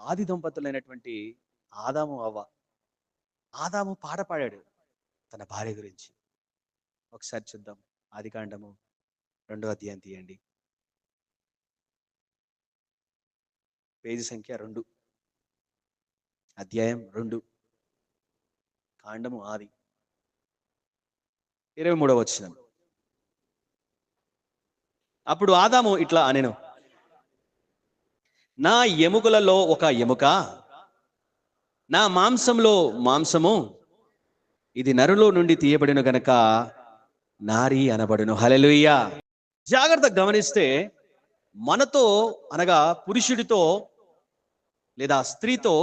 ఆది దంపతులైనటువంటి ఆదాము అవ్వ. ఆదాము పాట పాడాడు తన భార్య గురించి. ఒకసారి చూద్దాం. ఆదికాండము 2వ అధ్యాయం తీయండి. పేజీ సంఖ్య 2, అధ్యాయం 2, కాండము ఆది, 23వ వచనం. అప్పుడు ఆదాము ఇట్లా అనెను, నా ఎముకలలో ఒక ఎముక, నా మాంసంలో మాంసము, ఇది నరులో నుండి తీయబడిన గనక నారీ అనబడును. హల్లెలూయా. జాగ్రత్తగా గమనిస్తే మనతో అనగా పురుషుడితో లేదా స్త్రీతో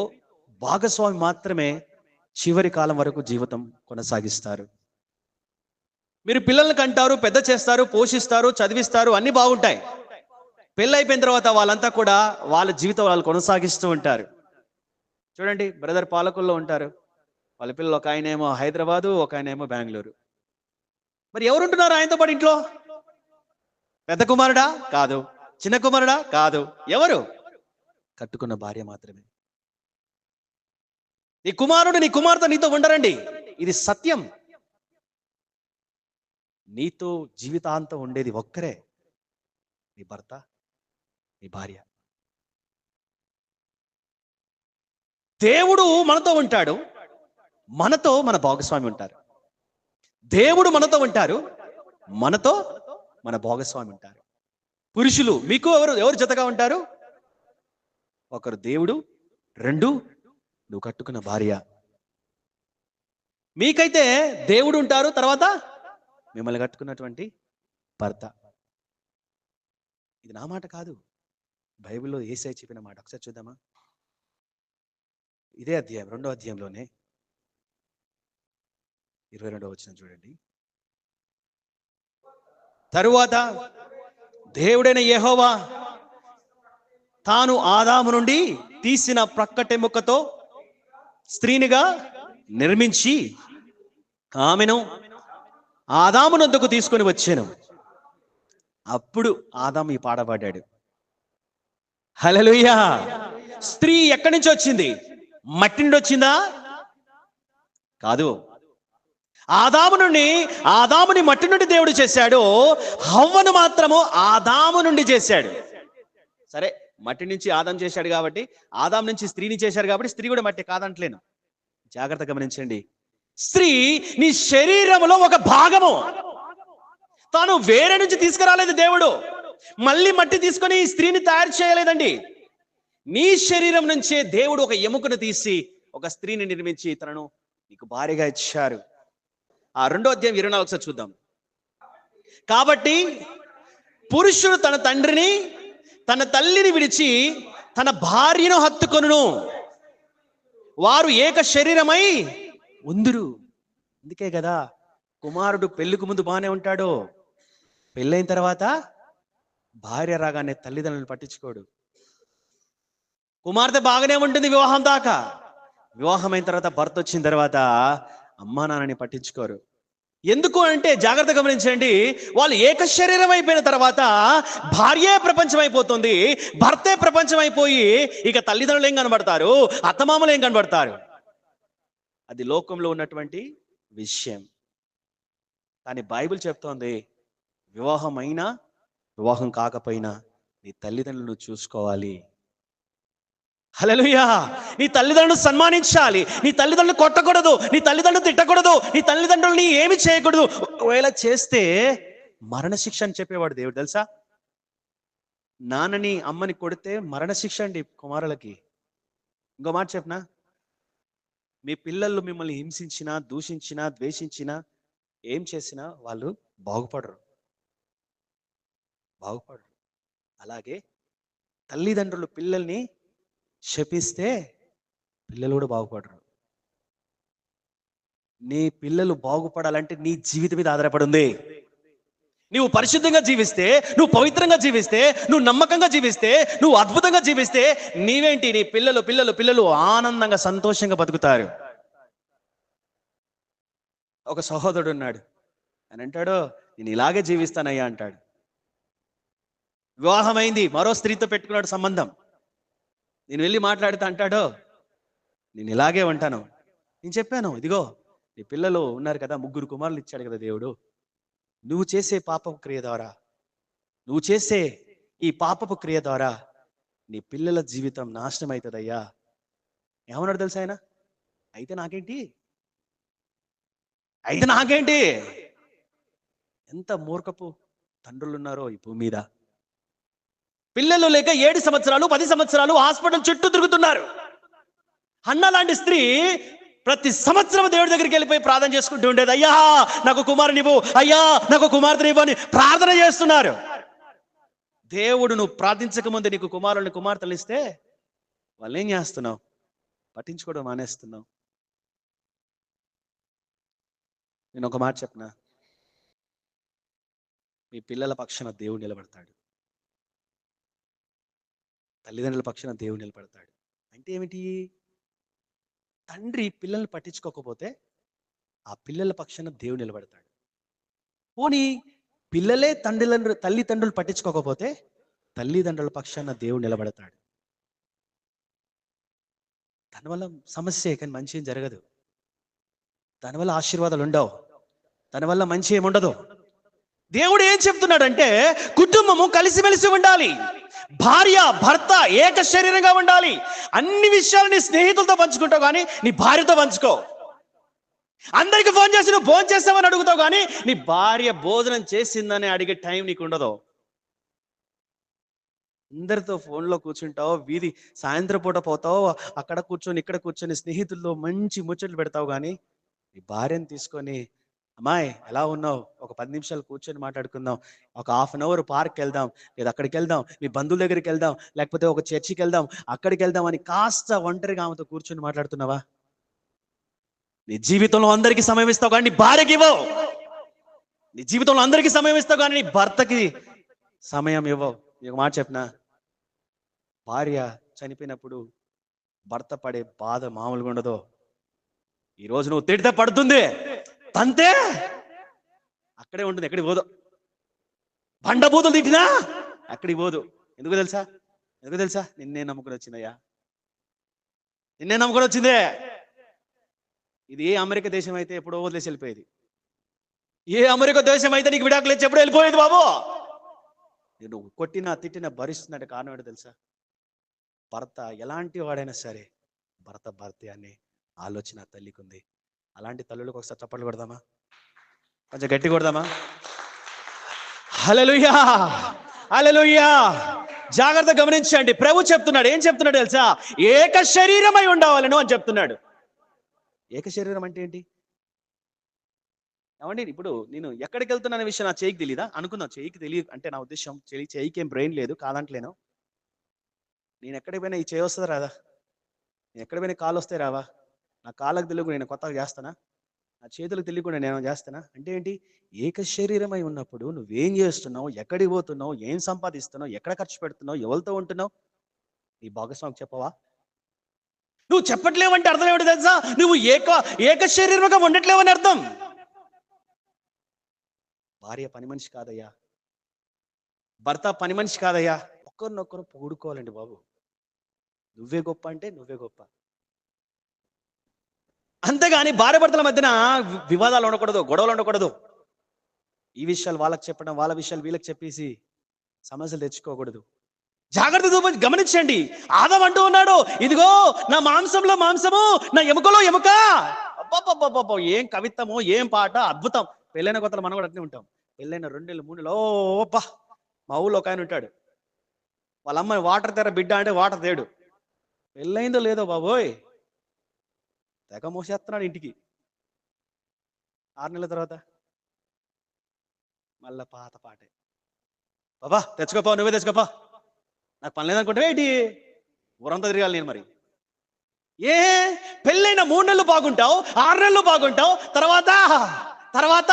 భాగస్వామి మాత్రమే చివరి కాలం వరకు జీవితం కొనసాగిస్తారు. మీరు పిల్లల్ని కంటారు, పెద్ద చేస్తారు, పోషిస్తారు, చదివిస్తారు, అన్ని బాగుంటాయి. పెళ్ళైపోయిన తర్వాత వాళ్ళంతా కూడా వాళ్ళ జీవితం వాళ్ళు కొనసాగిస్తూ ఉంటారు. చూడండి, బ్రదర్ పాలకుల్లో ఉంటారు, వాళ్ళ పిల్లలు ఒక ఆయన ఏమో హైదరాబాదు, ఒక ఆయన ఏమో బెంగళూరు. మరి ఎవరుంటున్నారు ఆయనతో పాటు ఇంట్లో? పెద్ద కుమారుడా? కాదు. చిన్న కుమారుడా? కాదు. ఎవరు? కట్టుకున్న భార్య మాత్రమే. నీ కుమారుడు, నీ కుమార్తె నీతో ఉండరండి, ఇది సత్యం. నీతో జీవితాంతం ఉండేది ఒక్కరే, నీ భర్త, నీ భార్య. దేవుడు మనతో ఉంటాడు, మనతో మన భాగస్వామి ఉంటారు. దేవుడు మనతో ఉంటారు, మనతో మన భాగస్వామి ఉంటారు. పురుషులు మీకు ఎవరు జతగా ఉంటారు? ఒకరు దేవుడు, 2 నువ్వు కట్టుకున్న భార్య. మీకైతే దేవుడు ఉంటారు, తర్వాత మిమ్మల్ని కట్టుకున్నటువంటి భర్త. ఇది నా మాట కాదు, బైబిల్లో యేసయ్య చెప్పిన మాట. ఒకసారి చూద్దామా? ఇదే అధ్యాయం 2వ అధ్యాయంలోనే 22వ వచనం చూడండి. తరువాత దేవుడైన యెహోవా తాను ఆదాము నుండి తీసిన ప్రక్కటెముకతో స్త్రీనిగా నిర్మించి ఆమెను ఆదాము నొద్దకు తీసుకొని వచ్చాను. అప్పుడు ఆదాము ఈ పాట పాడాడు. హల్లెలూయా. స్త్రీ ఎక్కడి నుంచి వచ్చింది? మట్టి నుండి వచ్చిందా? కాదు. ఆదాముని మట్టి నుండి దేవుడు చేశాడు, హవ్వను మాత్రము ఆదాము నుండి చేశాడు. సరే, మట్టి నుంచి ఆదాం చేశాడు కాబట్టి, ఆదాం నుంచి స్త్రీని చేశాడు కాబట్టి స్త్రీ కూడా మట్టి కాదంటలేను. జాగ్రత్త గమనించండి. స్త్రీ నీ శరీరంలో ఒక భాగము. తాను వేరే నుంచి తీసుకురాలేదు దేవుడు, మళ్ళీ మట్టి తీసుకొని స్త్రీని తయారు చేయలేదండి. నీ శరీరం నుంచే దేవుడు ఒక ఎముకను తీసి ఒక స్త్రీని నిర్మించి తనను నీకు భార్యగా ఇచ్చారు. ఆ 2వ అధ్యాయం 24 ఒకసారి చూద్దాం. కాబట్టి పురుషుడు తన తండ్రిని తన తల్లిని విడిచి తన భార్యను హత్తుకొనును, వారు ఏక శరీరమై ఉందురు. అందుకే కదా కుమారుడు పెళ్లికి ముందు బాగానే ఉంటాడు, పెళ్ళైన తర్వాత భార్య రాగానే తల్లిదండ్రులను పట్టించుకోడు. కుమార్తె బాగానే ఉంటుంది వివాహం దాకా, వివాహమైన తర్వాత భర్త వచ్చిన తర్వాత అమ్మా నాన్నని పట్టించుకోరు. ఎందుకు అంటే జాగ్రత్త గమనించండి, వాళ్ళు ఏక శరీరం అయిపోయిన తర్వాత భార్యే ప్రపంచం అయిపోతుంది, భర్తే ప్రపంచం అయిపోయి ఇక తల్లిదండ్రులు ఏం కనబడతారు, అత్తమామలు ఏం కనబడతారు? అది లోకంలో ఉన్నటువంటి విషయం. కానీ బైబిల్ చెప్తోంది, వివాహం అయినా వివాహం కాకపోయినా నీ తల్లిదండ్రులను చూసుకోవాలి. హల్లెలూయా. నీ తల్లిదండ్రులు సన్మానించాలి, నీ తల్లిదండ్రులు కొట్టకూడదు, నీ తల్లిదండ్రులు తిట్టకూడదు, నీ తల్లిదండ్రులని ఏమి చేయకూడదు. ఒకవేళ చేస్తే మరణశిక్ష అని చెప్పేవాడు దేవుడు, తెలుసా? నాన్నని అమ్మని కొడితే మరణశిక్ష అండి కుమారులకి. ఇంకో మాట చెప్పనా, మీ పిల్లలు మిమ్మల్ని హింసించినా, దూషించినా, ద్వేషించినా, ఏం చేసినా వాళ్ళు బాగుపడరు. అలాగే తల్లిదండ్రులు పిల్లల్ని శపిస్తే పిల్లలు కూడా బాగుపడరు. నీ పిల్లలు బాగుపడాలంటే నీ జీవితం మీద ఆధారపడి ఉంది. నువ్వు పరిశుద్ధంగా జీవిస్తే, నువ్వు పవిత్రంగా జీవిస్తే, నువ్వు నమ్మకంగా జీవిస్తే, నువ్వు అద్భుతంగా జీవిస్తే నీవేంటి, నీ పిల్లలు ఆనందంగా సంతోషంగా బతుకుతారు. ఒక సహోదరుడు ఉన్నాడు, అని అంటాడు, నేను ఇలాగే జీవిస్తానయ్యా అంటాడు. వివాహమైంది, మరో స్త్రీతో పెట్టుకున్నాడు సంబంధం. నేను వెళ్ళి మాట్లాడితే అంటాడో నేను ఇలాగే ఉంటాను. నేను చెప్పాను, ఇదిగో నీ పిల్లలు ఉన్నారు కదా, 3 కుమారులు ఇచ్చాడు కదా దేవుడు. నువ్వు చేసే పాపపు క్రియ ద్వారా, నువ్వు చేసే ఈ పాపపు క్రియ ద్వారా నీ పిల్లల జీవితం నాశనం అవుతుందయ్యా. ఏమన్నాడు తెలుసా ఆయన? అయితే నాకేంటి, అయితే నాకేంటి. ఎంత మూర్ఖపు తండ్రులు ఉన్నారో ఈ భూమి మీద. పిల్లలు లేక 7 సంవత్సరాలు 10 సంవత్సరాలు హాస్పిటల్ చుట్టూ తిరుగుతున్నారు. అన్న లాంటి స్త్రీ ప్రతి సంవత్సరం దేవుడి దగ్గరికి వెళ్ళిపోయి ప్రార్థన చేసుకుంటూ ఉండేది. అయ్యా నాకు కుమారునివ్వు, అయ్యా నాకు కుమార్తెనివ్వు అని ప్రార్థన చేస్తున్నారు. దేవుడు నువ్వు ప్రార్థించక ముందు నీకు కుమారుని కుమార్తెలు ఇస్తే వాళ్ళు ఏం చేస్తున్నావు? పట్టించుకోవడం మానేస్తున్నావు. నేను ఒక మాట చెప్పనా, మీ పిల్లల పక్షాన దేవుడు నిలబడతాడు. తల్లిదండ్రుల పక్షాన దేవుడు నిలబడతాడు. అంటే ఏమిటి? తండ్రి పిల్లల్ని పట్టించుకోకపోతే ఆ పిల్లల పక్షాన దేవుడు నిలబడతాడు. పోనీ పిల్లలే తల్లిదండ్రులు పట్టించుకోకపోతే తల్లిదండ్రుల పక్షాన దేవుడు నిలబడతాడు. దానివల్ల సమస్య, కానీ మంచి ఏం జరగదు. దానివల్ల ఆశీర్వాదాలు ఉండవు, దానివల్ల మంచి ఏముండదు. దేవుడు ఏం చెప్తున్నాడంటే కుటుంబము కలిసిమెలిసి ఉండాలి. భార్య భర్త ఏక శరీరంగా ఉండాలి. అన్ని విషయాలు నీ స్నేహితులతో పంచుకుంటావు కానీ నీ భార్యతో పంచుకో. అందరికి ఫోన్ చేసి నువ్వు భోజనం చేస్తావని అడుగుతావు కానీ నీ భార్య భోజనం చేసిందని అడిగే టైం నీకు ఉండదు. అందరితో ఫోన్లో కూర్చుంటావు, వీధి సాయంత్రం పూట పోతావు, అక్కడ కూర్చొని ఇక్కడ కూర్చొని స్నేహితుల్లో మంచి ముచ్చట్లు పెడతావు కానీ నీ భార్యను తీసుకొని, అమ్మాయి ఎలా ఉన్నావు, ఒక 10 నిమిషాలు కూర్చొని మాట్లాడుకుందాం, ఒక ½ అన్ అవర్ పార్క్కి వెళ్దాం, లేదా అక్కడికి వెళ్దాం, మీ బంధువుల దగ్గరికి వెళ్దాం, లేకపోతే ఒక చర్చికి వెళ్దాం, అక్కడికి వెళ్దాం అని కాస్త ఒంటరిగా ఆమెతో కూర్చొని మాట్లాడుతున్నావా? నీ జీవితంలో అందరికీ సమయం ఇస్తావు కానీ నీ భార్యకి ఇవ్వవు. నీ జీవితంలో అందరికీ సమయం ఇస్తావు కానీ నీ భర్తకి సమయం ఇవ్వవు. ఒక మాట చెప్పినా, భార్య చనిపోయినప్పుడు భర్త పడే బాధ మామూలుగా ఉండదు. ఈరోజు నువ్వు తిడితే పడుతుంది, తంతే అక్కడే ఉంటుంది, ఎక్కడికి పోదు. బండబూతులు తిట్టినా అక్కడికి పోదు. ఎందుకు తెలుసా? నిన్నే నమ్ముకుని వచ్చిందయ్యా, నిన్నే నమ్ముకుని వచ్చిందే. ఇది ఏ అమెరికా దేశం అయితే ఎప్పుడో వదిలేసి వెళ్ళిపోయేది. ఏ అమెరికా దేశం అయితే నీకు విడాకులు ఇచ్చి ఎప్పుడో వెళ్ళిపోయేది బాబు. నేను కొట్టినా తిట్టినా భరిస్తున్నట్టు కారణం ఏంటో తెలుసా? భర్త ఎలాంటి వాడైనా సరే భర్తే అనే ఆలోచన తల్లికి ఉంది. అలాంటి తల్లులకు ఒకసారి చప్పట్లు కొడదామా? కొంచెం గట్టి కొడదామా? హల్లెలూయా, హల్లెలూయా. జాగ్రత్త గమనించండి, ప్రభు చెప్తున్నాడు. ఏం చెప్తున్నాడు తెలుసా? ఏక శరీరమై ఉండవాలను అని చెప్తున్నాడు. ఏక శరీరం అంటే ఏంటి? ఏమండి, ఇప్పుడు నేను ఎక్కడికి వెళ్తున్నా అనే విషయం నా చేయికి తెలీదా? అనుకుందాం చేయికి తెలియదు అంటే నా ఉద్దేశం చేయికి ఏం బ్రెయిన్ లేదు, కాదంటలేను. నేను ఎక్కడికి పోయినా ఈ చేయి వస్తుందా రాదా? నేను ఎక్కడికి పోయినా కాలు వస్తే రావా? నా కాళ్ళకు తెలియకుండా నేను కొత్తగా చేస్తానా? నా చేతులకు తెలియకుండా నేను చేస్తానా? అంటే ఏంటి? ఏక శరీరమై ఉన్నప్పుడు నువ్వేం చేస్తున్నావు, ఎక్కడికి పోతున్నావు, ఏం సంపాదిస్తున్నావు, ఎక్కడ ఖర్చు పెడుతున్నావు, ఎవరితో ఉంటున్నావు, నీ భాగస్వామికి చెప్పవా? నువ్వు చెప్పట్లేవంటే అర్థం ఏమిటి తెలుసా? నువ్వు ఏక శరీరంగా ఉండట్లేవని అర్థం. భార్య పని మనిషి కాదయ్యా, భర్త పని మనిషి కాదయ్యా. ఒకరినొకరు పొగుడుకోవాలండి బాబు. నువ్వే గొప్ప అంటే నువ్వే గొప్ప, అంతేగాని భార్య భర్తల మధ్యన వివాదాలు ఉండకూడదు, గొడవలు ఉండకూడదు. ఈ విషయాలు వాళ్ళకి చెప్పడం, వాళ్ళ విషయాలు వీళ్ళకి చెప్పేసి సమస్యలు తెచ్చుకోకూడదు. జాగ్రత్త గమనించండి. ఆదాం అంటూ ఉన్నాడు, ఇదిగో నా మాంసంలో మాంసము, నా ఎముకలో ఎముక. అబ్బబ్బబ్బబ్బ, ఏం కవిత్వము, ఏం పాట, అద్భుతం. పెళ్ళైన కొత్తలో మనం కూడా అట్నే ఉంటాం. పెళ్ళైన 2 నెలలు 3 నెలలు ఓబ్బా. మా ఊళ్ళో ఒక ఆయన ఉంటాడు, వాళ్ళ అమ్మాయి వాటర్ తెర బిడ్డ అంటే వాటర్ తేడు. పెళ్ళైందో లేదో బాబోయ్, తెగ మోసేస్తున్నాడు ఇంటికి. 6 నెలల తర్వాత మళ్ళా పాత పాటే, బాబా తెచ్చుకోపా, నువ్వే తెచ్చుకోపా, నాకు పని లేదనుకుంటే ఏంటి, ఊరంతా తిరగాలి నేను మరి. పెళ్ళైన 3 నెలలు బాగుంటావు, 6 నెలలు బాగుంటావు, తర్వాత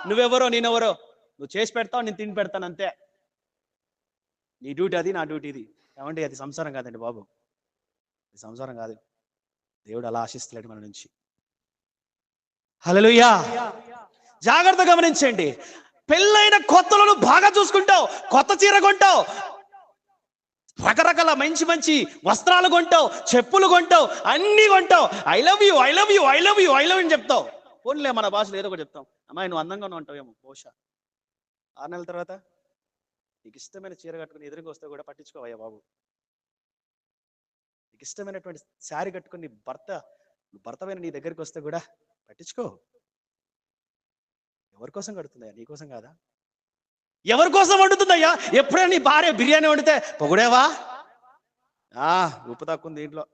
నువ్వెవరో నేనెవరో, నువ్వు చేసి పెడతావు, నేను తిని పెడతాను అంతే. నీ డ్యూటీ అది, నా డ్యూటీ ఇది. ఏమంటే అది సంసారం కాదండి బాబు, ఇది సంసారం కాదు. దేవుడు అలా ఆశిస్తలేడు మన నుంచి. హల్లెలూయా. జాగ్రత్త గమనించండి. పెళ్ళైన కొత్తలో బాగా చూసుకుంటావు, కొత్త చీర కొంటావు, రకరకాల మంచి మంచి వస్త్రాలు కొంటావు, చెప్పులు కొంటావు, అన్నీ కొంటావు. I love you, I love you, I love you, I love అని చెప్తావు. పోన్లే మన భాషలో ఏదో ఒకటి చెప్తాం. అమ్మాయి నువ్వు అందంగానే ఉంటావేమో బహుశా. 6 నెలల తర్వాత నీకు ఇష్టమైన చీర కట్టుకుని ఎదురుగా వస్తే కూడా పట్టించుకోవయ్యా బాబు. నీకు ఇష్టమైనటువంటి శారీ కట్టుకుని భర్తమైన నీ దగ్గరికి వస్తే కూడా పట్టించుకో. ఎవరి కోసం కడుతుందయ్యా? నీ కోసం కాదా? ఎవరి కోసం వండుతుందయ్యా? ఎప్పుడైనా నీ భార్య బిర్యానీ వండితే పొగుడేవా? ఉప్పు తక్కువ ఉంది దీంట్లో,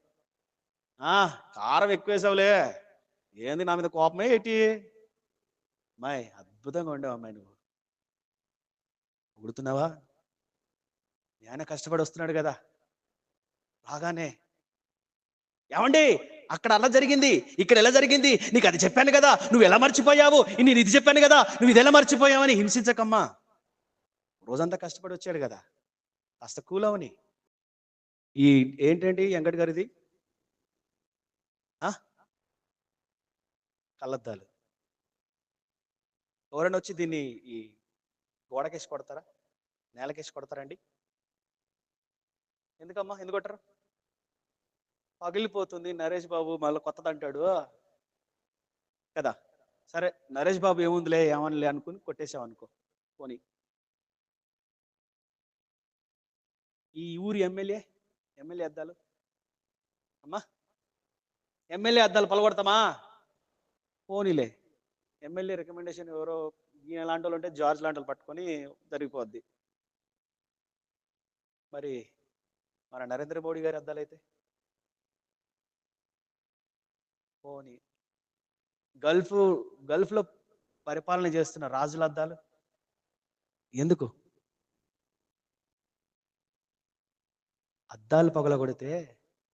కారం ఎక్కువ వేసావులే, ఏంది నా మీద కోపమే ఏంటి? అమ్మాయి అద్భుతంగా వండావు అమ్మాయి, నువ్వు పొగుడుతున్నావా? ఆయన కష్టపడి వస్తున్నాడు కదా బాగానే. ఏమండి అక్కడ అలా జరిగింది, ఇక్కడ ఎలా జరిగింది, నీకు అది చెప్పాను కదా, నువ్వు ఎలా మర్చిపోయావు, నేను ఇది చెప్పాను కదా, నువ్వు ఇది ఎలా మర్చిపోయావని హింసించకమ్మా. రోజంతా కష్టపడి వచ్చాడు కదా, కాస్త కూలవని. ఈ ఏంటండి వెంకట్ గారిది కళ్ళద్దాలు. ఎవరైనా వచ్చి దీన్ని ఈ గోడకేసి కొడతారా, నేలకేసి కొడతారండి? ఎందుకమ్మా, ఎందుకు కొట్టరు? పగిలిపోతుంది, నరేష్ బాబు మళ్ళీ కొత్తది అంటాడు కదా. సరే నరేష్ బాబు ఏముందిలే ఏమనిలే అనుకుని కొట్టేసావు అనుకో. పోనీ ఈ ఊరి ఎమ్మెల్యే అద్దాలు అమ్మా, ఎమ్మెల్యే అద్దాలు పలగొడతామా? పోనీలే, ఎమ్మెల్యే రికమెండేషన్ ఎవరో ఈయన లాంటి వాళ్ళు ఉంటే జార్జ్ లాంటి వాళ్ళు పట్టుకొని జరిగిపోద్ది. మరి మన నరేంద్ర మోడీ గారి అద్దాలు అయితే పోనీ, గల్ఫ్లో పరిపాలన చేస్తున్న రాజుల అద్దాలు ఎందుకు? అద్దాలు పగలగొడితే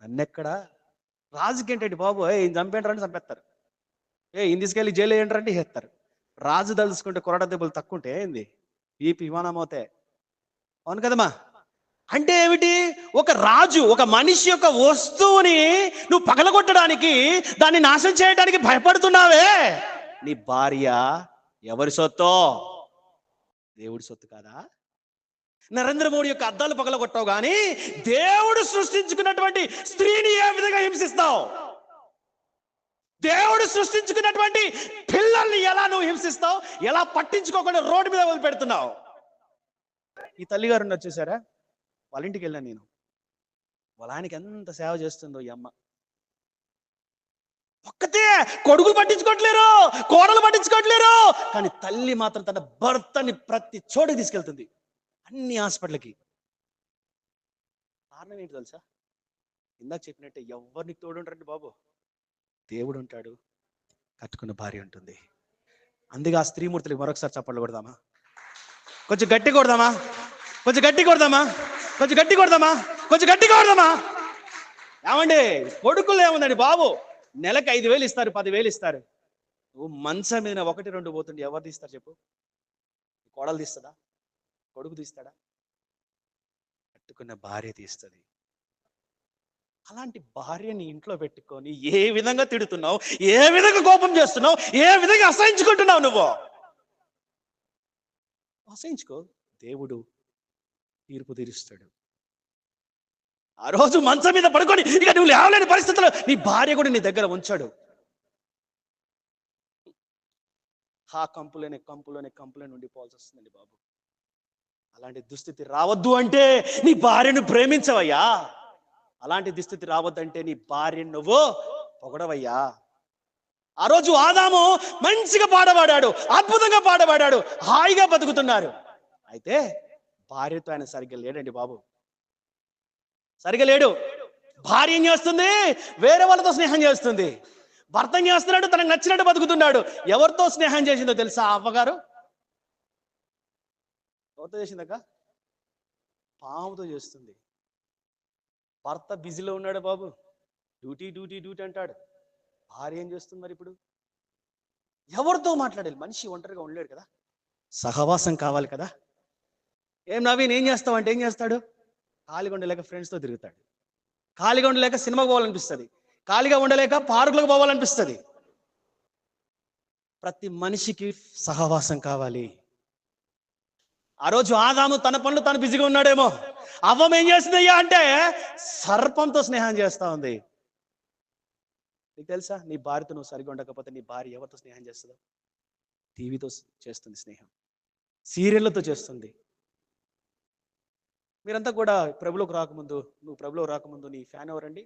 నన్నెక్కడ రాజుకి ఏంటండి బాబు, చంపేంటారంటే చంపేస్తారు, ఈయన తీసుకెళ్ళి జైలు ఏంటారంటే చేస్తారు. రాజు తలుచుకుంటే కొరడ దెబ్బలు తక్కువ ఉంటే ఏంది, బీపీ విమానం అవుతే. అవును కదమ్మా. అంటే ఏమిటి? ఒక రాజు, ఒక మనిషి యొక్క వస్తువుని నువ్వు పగలగొట్టడానికి, దాన్ని నాశనం చేయడానికి భయపడుతున్నావే. నీ భార్య ఎవరి సొత్తు? దేవుడి సొత్తు కాదా? నరేంద్ర మోడీ యొక్క అద్దాలు పగలగొట్టావు కానీ దేవుడు సృష్టించుకున్నటువంటి స్త్రీని ఏ విధంగా హింసిస్తావు? దేవుడు సృష్టించుకున్నటువంటి పిల్లల్ని ఎలా నువ్వు హింసిస్తావు? ఎలా పట్టించుకోకుండా రోడ్డు మీద వదిలిపెడుతున్నావు? ఈ తల్లిగారు ఉన్నారు చూసారా, వాళ్ళ ఇంటికి వెళ్ళాను నేను. వాళ్ళ ఆయనకి ఎంత సేవ చేస్తుందో ఈ అమ్మ. ఒక్కతే కొడుకులు పట్టించుకోవట్లేరు, కోడలు పట్టించుకోవట్లేరు, కానీ తల్లి మాత్రం తన భర్తని ప్రతి చోటుకి తీసుకెళ్తుంది, అన్ని హాస్పిటల్కి. కారణం ఏంటి తెలుసా? ఇందాక చెప్పినట్టే ఎవరిని తోడుంటారండి బాబు, దేవుడు ఉంటాడు, కట్టుకున్న భార్య ఉంటుంది. అందుకే ఆ స్త్రీమూర్తులకి మరొకసారి చప్పట్లు కొడదామా? కొంచెం గట్టి కొడదామా? కొంచెం గట్టి కొడదామా? కొంచెం గట్టి కొడదామా? కొంచెం గట్టి కొడదామా? ఏమండి కొడుకులు ఏముందండి బాబు, నెలకు 5,000 ఇస్తారు, 10,000 ఇస్తారు. నువ్వు మంచం మీద 1-2 పోతుండే ఎవరు తీస్తారు చెప్పు? కోడలు తీస్తుందా? కొడుకు తీస్తాడా? కట్టుకున్న భార్య తీస్తుంది. అలాంటి భార్యని ఇంట్లో పెట్టుకొని ఏ విధంగా తిడుతున్నావు, ఏ విధంగా కోపం చేస్తున్నావు, ఏ విధంగా అసహించుకుంటున్నావు? నువ్వు అసహించుకో, దేవుడు తీర్పు తీరుస్తాడు. ఆ రోజు మంచం మీద పడుకొని ఇక నువ్వు లేవలేని పరిస్థితుల్లో నీ భార్య కూడా నీ దగ్గర ఉంచాడు. ఆ కంపులోనే ఉండిపోవాల్సి వస్తుందండి బాబు. అలాంటి దుస్థితి రావద్దు అంటే నీ భార్యను ప్రేమించవయ్యా. అలాంటి దుస్థితి రావద్దంటే నీ భార్యను నువ్వు పొగడవయ్యా. ఆ రోజు ఆదాము మంచిగా పాడబడ్డాడు, అద్భుతంగా పాడబడ్డాడు, హాయిగా బతుకుతున్నారు. అయితే భార్యతో ఆయన సరిగ్గా లేడండి బాబు, సరిగ్గా లేడు. భార్య ఏం చేస్తుంది? వేరే వాళ్ళతో స్నేహం చేస్తుంది. భర్త ఏం చేస్తున్నాడు? తనకు నచ్చినట్టు బతుకుతున్నాడు. ఎవరితో స్నేహం చేసిందో తెలుసా? అవ్వగారు ఎవరితో చేసిందక్క? పాముతో చేస్తుంది. భర్త బిజీలో ఉన్నాడు బాబు, డ్యూటీ డ్యూటీ డ్యూటీ అంటాడు. భార్య ఏం చేస్తుంది మరి ఇప్పుడు? ఎవరితో మాట్లాడాలి? మనిషి ఒంటరిగా ఉండలేడు కదా, సహవాసం కావాలి కదా. ఏం నవీన్ ఏం చేస్తావు అంటే ఏం చేస్తాడు? ఖాళీగా ఉండలేక ఫ్రెండ్స్తో తిరుగుతాడు, ఖాళీగా ఉండలేక సినిమాకి పోవాలనిపిస్తుంది, ఖాళీగా ఉండలేక పార్కులకు పోవాలనిపిస్తుంది. ప్రతి మనిషికి సహవాసం కావాలి. ఆ రోజు ఆదాము తన పనులు తను బిజీగా ఉన్నాడేమో. అవ్వం ఏం చేస్తుందయ్యా అంటే సర్పంతో స్నేహం చేస్తా ఉంది. నీకు తెలుసా, నీ భార్యతో నువ్వు సరిగా ఉండకపోతే నీ భార్య ఎవరితో స్నేహం చేస్తుందో? టీవీతో చేస్తుంది స్నేహం, సీరియళ్లతో చేస్తుంది. మీరంతా కూడా ప్రభులోకి రాకముందు, నువ్వు ప్రభులోకి రాకముందు నీ ఫ్యాన్ ఎవరండి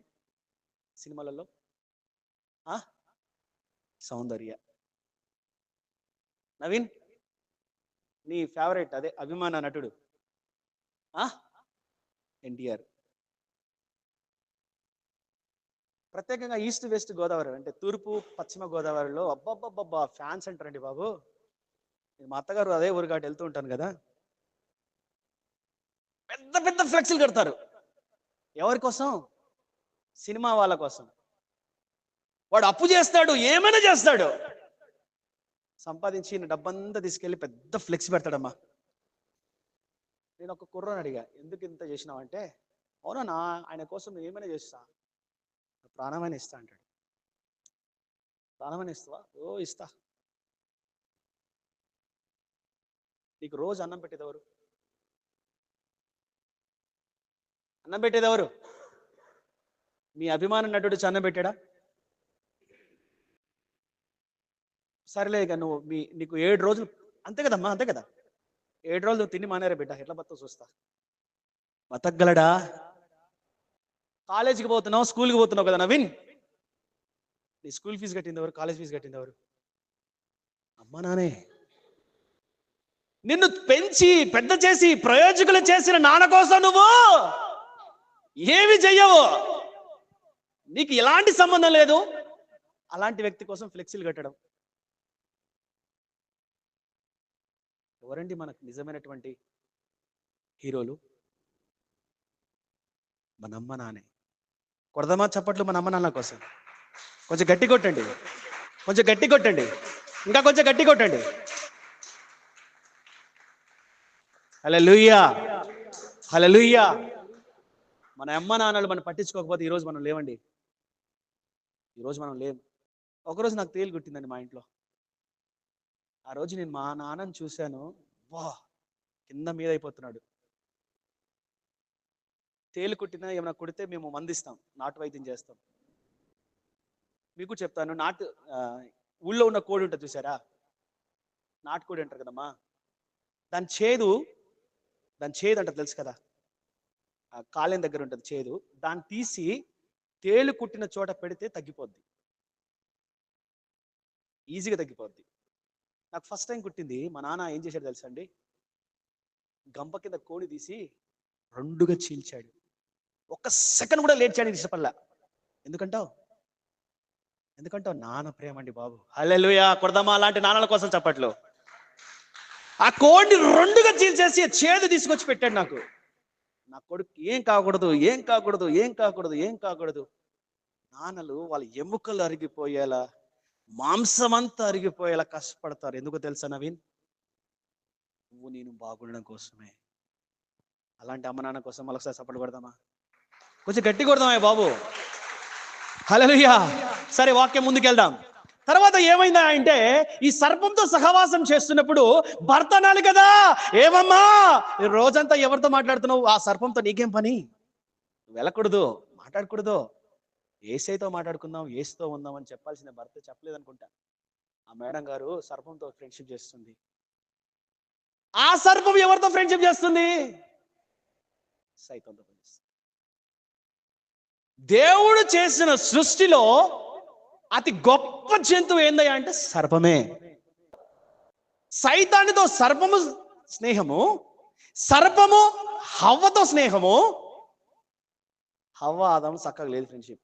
సినిమాలలో? సౌందర్య. నవీన్, నీ ఫేవరెట్ అదే అభిమాన నటుడు? ఎన్టీఆర్. ప్రత్యేకంగా ఈస్ట్ వెస్ట్ గోదావరి అంటే తూర్పు పశ్చిమ గోదావరిలో అబ్బబ్బబ్బబ్బా ఫ్యాన్స్ అంటారండి బాబు. నేను మా అత్తగారు అదే ఊరు కాబట్టి వెళ్తూ ఉంటాను కదా, పెద్ద పెద్ద ఫ్లెక్సీలు కడతారు. ఎవరి కోసం? సినిమా వాళ్ళ కోసం. వాడు అప్పు చేస్తాడు, ఏమైనా చేస్తాడు, సంపాదించి డబ్బంతా తీసుకెళ్ళి పెద్ద ఫ్లెక్స్ పెడతాడమ్మా. నేను ఒక కుర్రని అడిగా, ఎందుకు ఇంత చేసినావంటే, అవునా ఆయన కోసం నేను ఏమైనా చేస్తా, ప్రాణమైన ఇస్తా అంటాడు. ప్రాణమైన ఇస్తావా? ఓ ఇస్తా. నీకు రోజు అన్నం పెట్టేది ఎవరు? అన్నం పెట్టేది ఎవరు? మీ అభిమాన నటుడు అన్నం పెట్టాడా? సరేలే, ఇక నువ్వు నీకు 7 రోజులు అంతే కదమ్మా, అంతే కదా, 7 రోజులు నువ్వు తిండి మానేరా బిడ్డ, ఎట్లా బతుకు చూస్తా. బతకగలడా? కాలేజీకి పోతున్నావు, స్కూల్కి పోతున్నావు కదా నవీన్, నీ స్కూల్ ఫీజు కట్టింది ఎవరు? కాలేజ్ ఫీజు కట్టింది ఎవరు? అమ్మా నానే. నిన్ను పెంచి పెద్ద చేసి ప్రయోజకులు చేసిన నాన్న కోసం నువ్వు ఏమి చెయ్యవు. నీకు ఎలాంటి సంబంధం లేదు, అలాంటి వ్యక్తి కోసం ఫ్లెక్సీలు కట్టడం. ఎవరండి మనకు నిజమైనటువంటి హీరోలు? మన అమ్మ నాన్నే. కొడదామా చప్పట్లు మన అమ్మ నాన్న కోసం? కొంచెం గట్టి కొట్టండి, కొంచెం గట్టి కొట్టండి, ఇంకా కొంచెం గట్టి కొట్టండి. హల్లెలూయా, హల్లెలూయా. మన అమ్మ నాన్నలు మనం పట్టించుకోకపోతే ఈరోజు మనం లేవండి, ఈరోజు మనం లేము. ఒకరోజు నాకు తేలు కుట్టిందండి మా ఇంట్లో. ఆ రోజు నేను మా నాన్నని చూశాను, వా కింద మీద అయిపోతున్నాడు. తేలు కుట్టినా ఏమైనా కుడితే మేము మందిస్తాం, నాటు వైద్యం చేస్తాం. మీకు చెప్తాను, ఊళ్ళో ఉన్న కోడి ఉంటుంది చూసారా, నాటుకోడి అంటారు కదమ్మా, దాని చేదు అంటారు తెలుసు కదా, కాలేం దగ్గర ఉంటుంది చేదు, దాన్ని తీసి తేలు కుట్టిన చోట పెడితే తగ్గిపోద్ది, ఈజీగా తగ్గిపోద్ది. నాకు ఫస్ట్ టైం కుట్టింది, మా నాన్న ఏం చేశాడు తెలుసా అండి, గంప కింద కోడి తీసి 2గా చీల్చాడు. ఒక్క సెకండ్ కూడా లేట్ చేయడానికి ఇష్టపడలా. ఎందుకంటావు? నాన్న ప్రేమ అండి బాబు. హల్లెలూయా. కొడదామా అలాంటి నాన్నల కోసం చప్పట్లు. ఆ కోడిని 2గా చీల్చేసి చేదు తీసుకొచ్చి పెట్టాడు నాకు. నా కొడుకు ఏం కాకూడదు, ఏం కాకూడదు, ఏం కాకూడదు, ఏం కాకూడదు. నాన్నలు వాళ్ళ ఎముకలు అరిగిపోయేలా, మాంసమంతా అరిగిపోయేలా కష్టపడతారు. ఎందుకు తెలుసా నవీన్? నువ్వు నేను బాగుండడం కోసమే. అలాంటి అమ్మ నాన్న కోసం మళ్ళొకసారి సపోర్ట్ కొడదామా? కొంచెం గట్టి కొడదామా బాబు? హల్లెలూయా. సరే, వాక్యం ముందుకెళ్దాం. తర్వాత ఏమైందా అంటే, ఈ సర్పంతో సహవాసం చేస్తున్నప్పుడు భర్త అనాలి కదా, ఏమమ్మా రోజంతా ఎవరితో మాట్లాడుతున్నావు? ఆ సర్పంతో నీకేం పని? నువ్వు వెళ్ళకూడదు, మాట్లాడకూడదు. ఏసైతో మాట్లాడుకుందాం, ఏసుతో ఉందాం అని చెప్పాల్సిన భర్త చెప్పలేదనుకుంటా. ఆ మేడం గారు సర్పంతో ఫ్రెండ్షిప్ చేస్తుంది. ఆ సర్పం ఎవరితో ఫ్రెండ్షిప్ చేస్తుంది? సైతంతో ఫ్రెండ్షిప్. దేవుడు చేసిన సృష్టిలో అతి గొప్ప జంతువు ఏందయ్యా అంటే సర్పమే. సైతానితో సర్పము స్నేహము, సర్పము హవ్వతో స్నేహము. హవ్వ ఆదాము చక్కగా లేదు ఫ్రెండ్షిప్.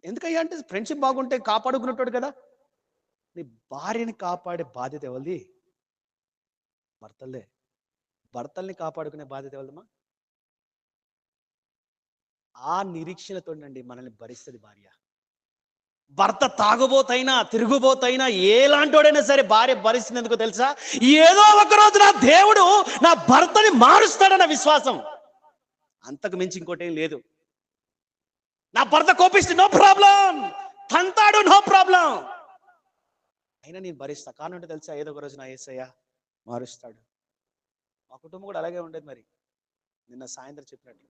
ఎందుకయ్యా అంటే ఫ్రెండ్షిప్ బాగుంటే కాపాడుకున్నట్టు కదా. నీ భార్యని కాపాడే బాధ్యత ఎవరిది? భర్తలే. భర్తల్ని కాపాడుకునే బాధ్యత ఎవరిదమ్మా? ఆ నిరీక్షణతోనండి మనల్ని భరిస్తుంది భార్య. భర్త తాగుబోతైనా, తిరుగుబోతైనా, ఎలాంటోడైనా సరే భార్య భరిస్తుంది. ఎందుకో తెలుసా? ఏదో ఒక రోజు నా దేవుడు నా భర్తని మారుస్తాడన్న విశ్వాసం. అంతకు మించి ఇంకోటేం లేదు. నా భర్త కోపిస్తే నో ప్రాబ్లం, తంతాడు నో ప్రాబ్లం, అయినా నేను భరిస్తా. కారణం తెలుసా? ఏదో ఒక రోజు నా యేసయ్య మారుస్తాడు. మా కుటుంబం కూడా అలాగే ఉండేది. మరి నిన్న సాయంత్రం చెప్పినట్లు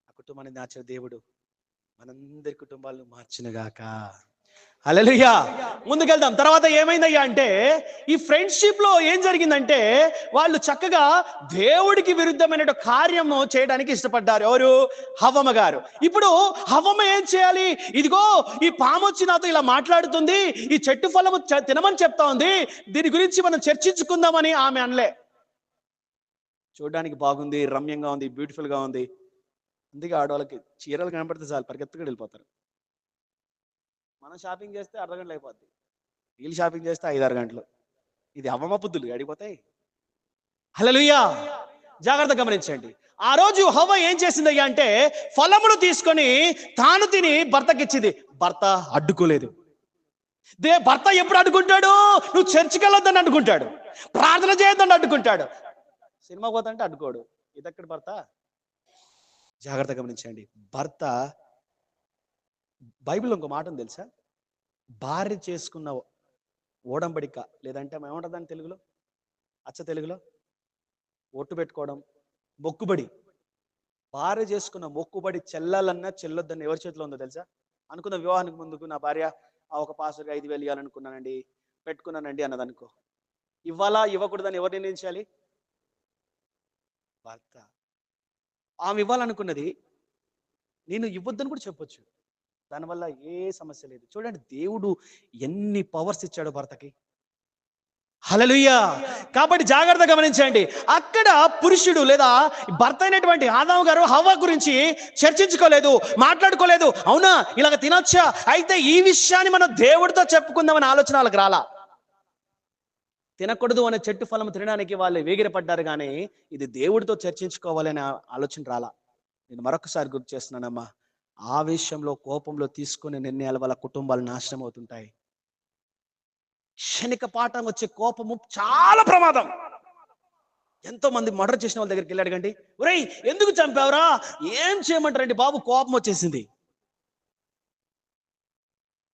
ఆ కుటుంబాన్ని మార్చిన దేవుడు మనందరి కుటుంబాలను మార్చునుగాక. హల్లెలూయా. ముందుకెళ్దాం. తర్వాత ఏమైందయ్యా అంటే, ఈ ఫ్రెండ్షిప్ లో ఏం జరిగిందంటే, వాళ్ళు చక్కగా దేవుడికి విరుద్ధమైన కార్యము చేయడానికి ఇష్టపడ్డారు. ఎవరు? హవ్వమ్మ గారు. ఇప్పుడు హవ్వమ్మ ఏం చేయాలి? ఇదిగో ఈ పాము వచ్చి నాతో ఇలా మాట్లాడుతుంది, ఈ చెట్టు ఫలము తినమని చెప్తా ఉంది, దీని గురించి మనం చర్చించుకుందామని ఆమె అనలే. చూడడానికి బాగుంది, రమ్యంగా ఉంది, బ్యూటిఫుల్ గా ఉంది. అందుకే ఆడవాళ్ళకి చీరలు కనపడితే చాలు పరిగెత్తుకు వెళ్ళిపోతారు. మనం షాపింగ్ చేస్తే అర్ధగంటలు అయిపోద్ది, వీళ్ళు షాపింగ్ చేస్తే 5-6 గంటలు. ఇది అవ్వమ్మ బుద్ధులు అడిగిపోతాయి. హల్లెలూయా. జాగ్రత్త గమనించండి. ఆ రోజు హవ్వ ఏం చేసిందయ్యా అంటే, ఫలములు తీసుకొని తాను తిని భర్తకిచ్చింది. భర్త అడ్డుకోలేదు. భర్త ఎప్పుడు అడ్డుకుంటాడు? నువ్వు చర్చికి వెళ్ళొద్దని అడ్డుకుంటాడు, ప్రార్థన చేయొద్దని అడ్డుకుంటాడు, సినిమా పోతంటే అడ్డుకోడు. ఇదెక్కడ భర్త? జాగ్రత్త గమనించండి. భర్త, బైబిల్లో ఇంకో మాట ఉంది తెలుసా? భార్య చేసుకున్న ఓడంబడిక, లేదంటే ఏమంటుందని తెలుగులో, అచ్చ తెలుగులో ఒట్టు పెట్టుకోవడం, మొక్కుబడి. భార్య చేసుకున్న మొక్కుబడి చెల్లాలన్నా చెల్లొద్దన్న ఎవరి చేతిలో ఉందో తెలుసా? అనుకున్న వివాహానికి ముందుకు నా భార్య ఒక పాస్టర్కి 5,000 ఇవ్వాలనుకున్నానండి, పెట్టుకున్నానండి అన్నది అనుకో. ఇవ్వాలా ఇవ్వకూడదని ఎవరు నిర్ణయించాలి? భర్త. ఆమె ఇవ్వాలనుకున్నది, నేను ఇవ్వద్దని కూడా చెప్పొచ్చు, దానివల్ల ఏ సమస్య లేదు. చూడండి దేవుడు ఎన్ని పవర్స్ ఇచ్చాడో భర్తకి. హల్లెలూయా. కాబట్టి జాగ్రత్త గమనించండి. అక్కడ పురుషుడు లేదా భర్త అయినటువంటి ఆదాము గారు హవ్వ గురించి చర్చించుకోలేదు, మాట్లాడుకోలేదు. అవునా ఇలాగ తినొచ్చా, అయితే ఈ విషయాన్ని మనం దేవుడితో చెప్పుకుందామని ఆలోచన వాళ్ళకి రాలా. తినకూడదు అనే చెట్టు ఫలం తినడానికి వాళ్ళు వేగిరపడ్డారు, కానీ ఇది దేవుడితో చర్చించుకోవాలనే ఆలోచన రాలా. నేను మరొకసారి గుర్తు చేస్తున్నానమ్మా, ఆవేశంలో కోపంలో తీసుకునే నిర్ణయాల వల్ల కుటుంబాలు నాశనం అవుతుంటాయి. క్షణిక పాఠం వచ్చే కోపము చాలా ప్రమాదం. ఎంతో మంది మర్డర్ చేసిన వాళ్ళ దగ్గరికి వెళ్ళి అడగండి, ఒరేయ్ ఎందుకు చంపావురా, ఏం చేయమంటారండి బాబు, కోపం వచ్చేసింది.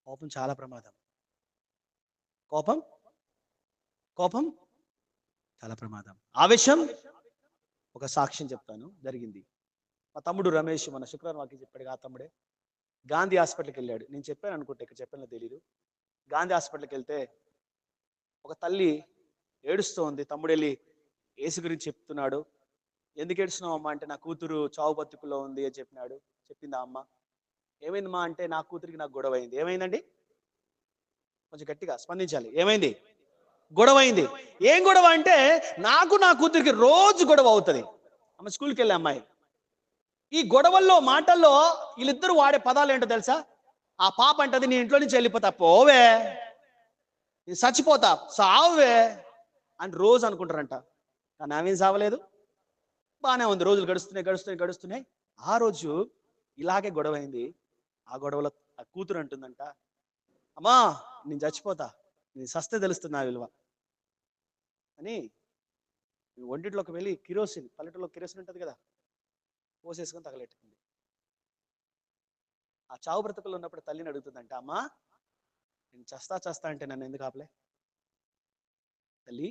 కోపం చాలా ప్రమాదం. కోపం కోపం చాలా ప్రమాదం. ఆవేశం. ఒక సాక్ష్యం చెప్తాను, జరిగింది. మా తమ్ముడు రమేష్ మన శుక్రవారం వాక్యం చెప్పాడు. ఆ తమ్ముడే గాంధీ హాస్పిటల్కి వెళ్ళాడు. నేను చెప్పాను అనుకుంటే, ఇక్కడ చెప్పానో తెలీదు. గాంధీ హాస్పిటల్కి వెళ్తే ఒక తల్లి ఏడుస్తూ ఉంది. తమ్ముడు వెళ్ళి యేసు గురించి చెప్తున్నాడు. ఎందుకు ఏడుస్తున్నావు అమ్మ అంటే, నా కూతురు చావు బతుకులో ఉంది అని చెప్పినాడు. చెప్పింది ఆ అమ్మ. ఏమైందమ్మా అంటే, నా కూతురికి నాకు గొడవ అయింది. ఏమైందండి? కొంచెం గట్టిగా స్పందించాలి. ఏమైంది? గొడవ అయింది. ఏం గొడవ అంటే, నాకు నా కూతురికి రోజు గొడవ అవుతుంది. ఆమె స్కూల్కి వెళ్ళే అమ్మాయి. ఈ గొడవల్లో మాటల్లో వీళ్ళిద్దరూ వాడే పదాలు ఏంటో తెలుసా? ఆ పాప అంటది, నీ ఇంట్లో నుంచి వెళ్ళిపోతా, పోవే, నేను చచ్చిపోతా, సావే అని రోజు అనుకుంటారంట. కానీ ఆమెం సావలేదు, బాగానే ఉంది. రోజులు గడుస్తున్నాయి. ఆ రోజు ఇలాగే గొడవ అయింది. ఆ గొడవలో ఆ కూతురు అంటుందంట, అమ్మా నేను చచ్చిపోతా, నేను సస్తే తెలుస్తుంది నా విలువ అని ఒంటిట్లోకి వెళ్ళి కిరోసిన్, పల్లెటూరులో కిరోసిన్ ఉంటుంది కదా, పోసేసుకొని తగలెట్టుకుంది. ఆ చావు బ్రతుకులు ఉన్నప్పుడు తల్లిని అడుగుతుందంట, అమ్మా నేను చస్తా అంటే నన్ను ఎందుకు ఆపలే తల్లి?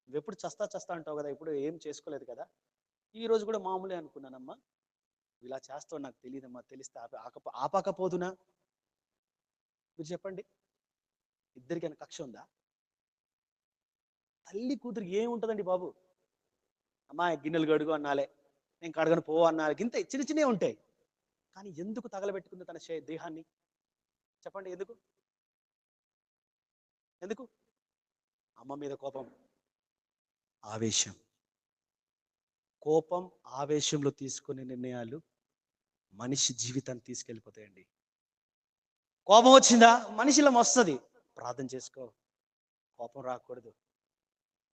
నువ్వెప్పుడు చస్తా అంటావు కదా, ఇప్పుడు ఏం చేసుకోలేదు కదా, ఈ రోజు కూడా మామూలే అనుకున్నానమ్మా, ఇలా చేస్తావు నాకు తెలియదమ్మా, తెలిస్తే ఆపకపోదునా? మీరు చెప్పండి, ఇద్దరికైనా కక్ష ఉందా? తల్లి కూతురికి ఏముంటుందండి బాబు? అమ్మా గిన్నెలు గడుగు అన్నాలే, నేను కడగను పో అన్నాలే, ఇంత చిన్న చిన్నవి ఉంటాయి. కానీ ఎందుకు తగలబెట్టుకుంది తన దేహాన్ని? చెప్పండి, ఎందుకు? అమ్మ మీద కోపం, ఆవేశం. కోపం, ఆవేశంలో తీసుకునే నిర్ణయాలు మనిషి జీవితాన్ని తీసుకెళ్ళిపోతాయండి. కోపం వచ్చిందా, మనిషిలో వస్తుంది, ప్రార్థన చేసుకో, కోపం రాకూడదు.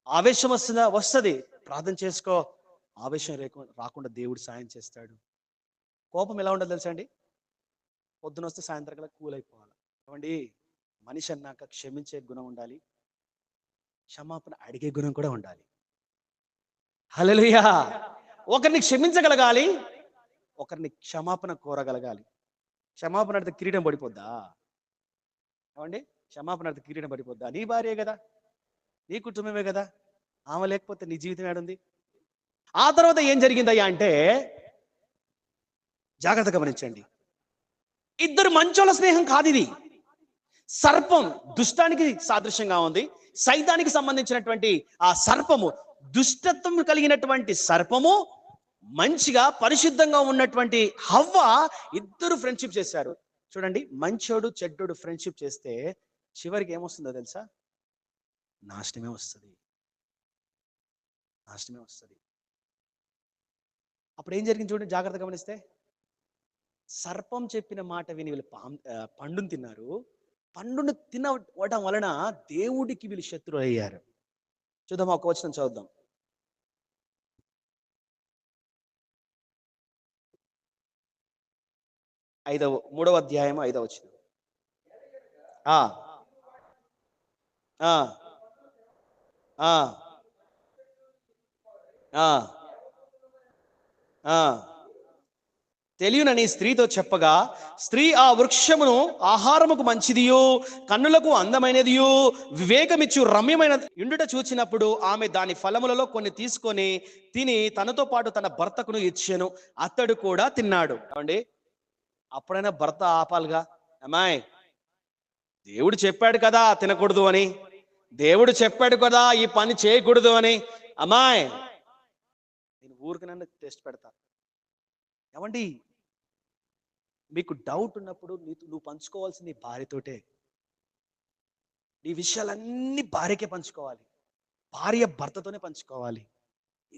ఆవేశం వస్తుంది, ప్రార్థన చేసుకో, ఆవేశం రాకుండా దేవుడు సాయం చేస్తాడు. కోపం ఎలా ఉండదు తెలుసా అండి? పొద్దున వస్తే సాయంత్రం కల్లా కూల్ అయిపోవాలి. ఏమండి, మనిషి అన్నాక క్షమించే గుణం ఉండాలి, క్షమాపణ అడిగే గుణం కూడా ఉండాలి. హల్లెలూయా. ఒకరిని క్షమించగలగాలి, ఒకరిని క్షమాపణ కోరగలగాలి. క్షమాపణ అడితే కిరీటం పడిపోద్దా? ఏమండి, క్షమాపణ అడితే కిరీటం పడిపోద్దా? నీ భార్యే కదా, నీ కుటుంబమే కదా, ఆమె లేకపోతే నీ జీవితం ఏడుంది? ఆ తర్వాత ఏం జరిగిందయ్యా అంటే, జాగ్రత్త గమనించండి, ఇద్దరు మంచోళ్ళ స్నేహం కాదు ఇది. సర్పం దుష్టానికి సాదృశ్యంగా ఉంది. సైతానికి సంబంధించినటువంటి ఆ సర్పము, దుష్టత్వం కలిగినటువంటి సర్పము, మంచిగా పరిశుద్ధంగా ఉన్నటువంటి హవ్వ, ఇద్దరు ఫ్రెండ్షిప్ చేశారు. చూడండి, మంచోడు చెడ్డోడు ఫ్రెండ్షిప్ చేస్తే చివరికి ఏమొస్తుందో తెలుసా? నాశనమే వస్తుంది. నాశనమే వస్తుంది. అప్పుడు ఏం జరిగింది చూడండి, జాగ్రత్త గమనిస్తే, సర్పం చెప్పిన మాట విని వీళ్ళు పండును తిన్నారు. పండును తినవడం వలన దేవుడికి వీళ్ళు శత్రువు అయ్యారు. చూద్దాం, ఒక వచనం చదువుదాం. 3వ అధ్యాయం 5వ వచనం. ఆ ఆ ఆ ఆ ఆ తెలియనని స్త్రీతో చెప్పగా, స్త్రీ ఆ వృక్షమును ఆహారముకు మంచిదియు కన్నులకు అందమైనదియు వివేకమిచ్చు రమ్యమైన ఇండుట చూచినప్పుడు ఆమె దాని ఫలములలో కొన్ని తీసుకొని తిని తనతో పాటు తన భర్తకును ఇచ్చెను. అతడు కూడా తిన్నాడు. ఏమండి, అప్పుడైనా భర్త ఆపాలిగా. అమ్మాయి, దేవుడు చెప్పాడు కదా తినకూడదు అని, దేవుడు చెప్పాడు కదా ఈ పని చేయకూడదు అని. అమ్మాయి, నేను ఊరికి నన్ను టెస్ట్ పెడతా. ఏమండి, మీకు డౌట్ ఉన్నప్పుడు నువ్వు పంచుకోవాల్సింది భార్యతోటే. నీ విషయాలన్నీ భార్యకే పంచుకోవాలి. భార్య భర్తతోనే పంచుకోవాలి.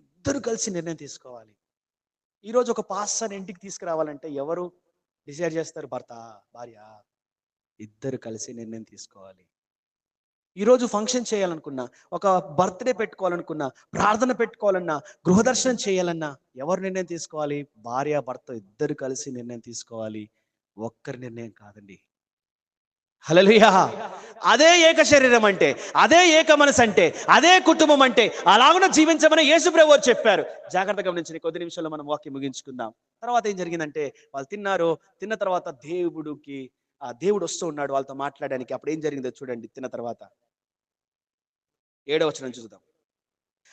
ఇద్దరు కలిసి నిర్ణయం తీసుకోవాలి. ఈరోజు ఒక పాస్టర్ ఇంటికి తీసుకురావాలంటే ఎవరు డిసైడ్ చేస్తారు? భర్త, భార్య ఇద్దరు కలిసి నిర్ణయం తీసుకోవాలి. ఈరోజు ఫంక్షన్ చేయాలనుకున్నా, ఒక బర్త్డే పెట్టుకోవాలనుకున్నా, ప్రార్థన పెట్టుకోవాలన్నా, గృహదర్శనం చేయాలన్నా ఎవరు నిర్ణయం తీసుకోవాలి? భార్య భర్త ఇద్దరు కలిసి నిర్ణయం తీసుకోవాలి. ఒక్కరి నిర్ణయం కాదండి. హల్లెలూయా! అదే ఏక శరీరం అంటే, అదే ఏక మనసు అంటే, అదే కుటుంబం అంటే, అలాగున జీవించమని యేసు ప్రభువు చెప్పారు. జాగ్రత్తగా గమనించండి. కొద్ది నిమిషాల్లో మనం వాక్యం ముగించుకుందాం. తర్వాత ఏం జరిగిందంటే, వాళ్ళు తిన్నారు. తిన్న తర్వాత దేవుడు వస్తూ ఉన్నాడు వాళ్ళతో మాట్లాడడానికి. అప్పుడు ఏం జరిగిందో చూడండి. తిన్న తర్వాత 7వ వచనం చూద్దాం.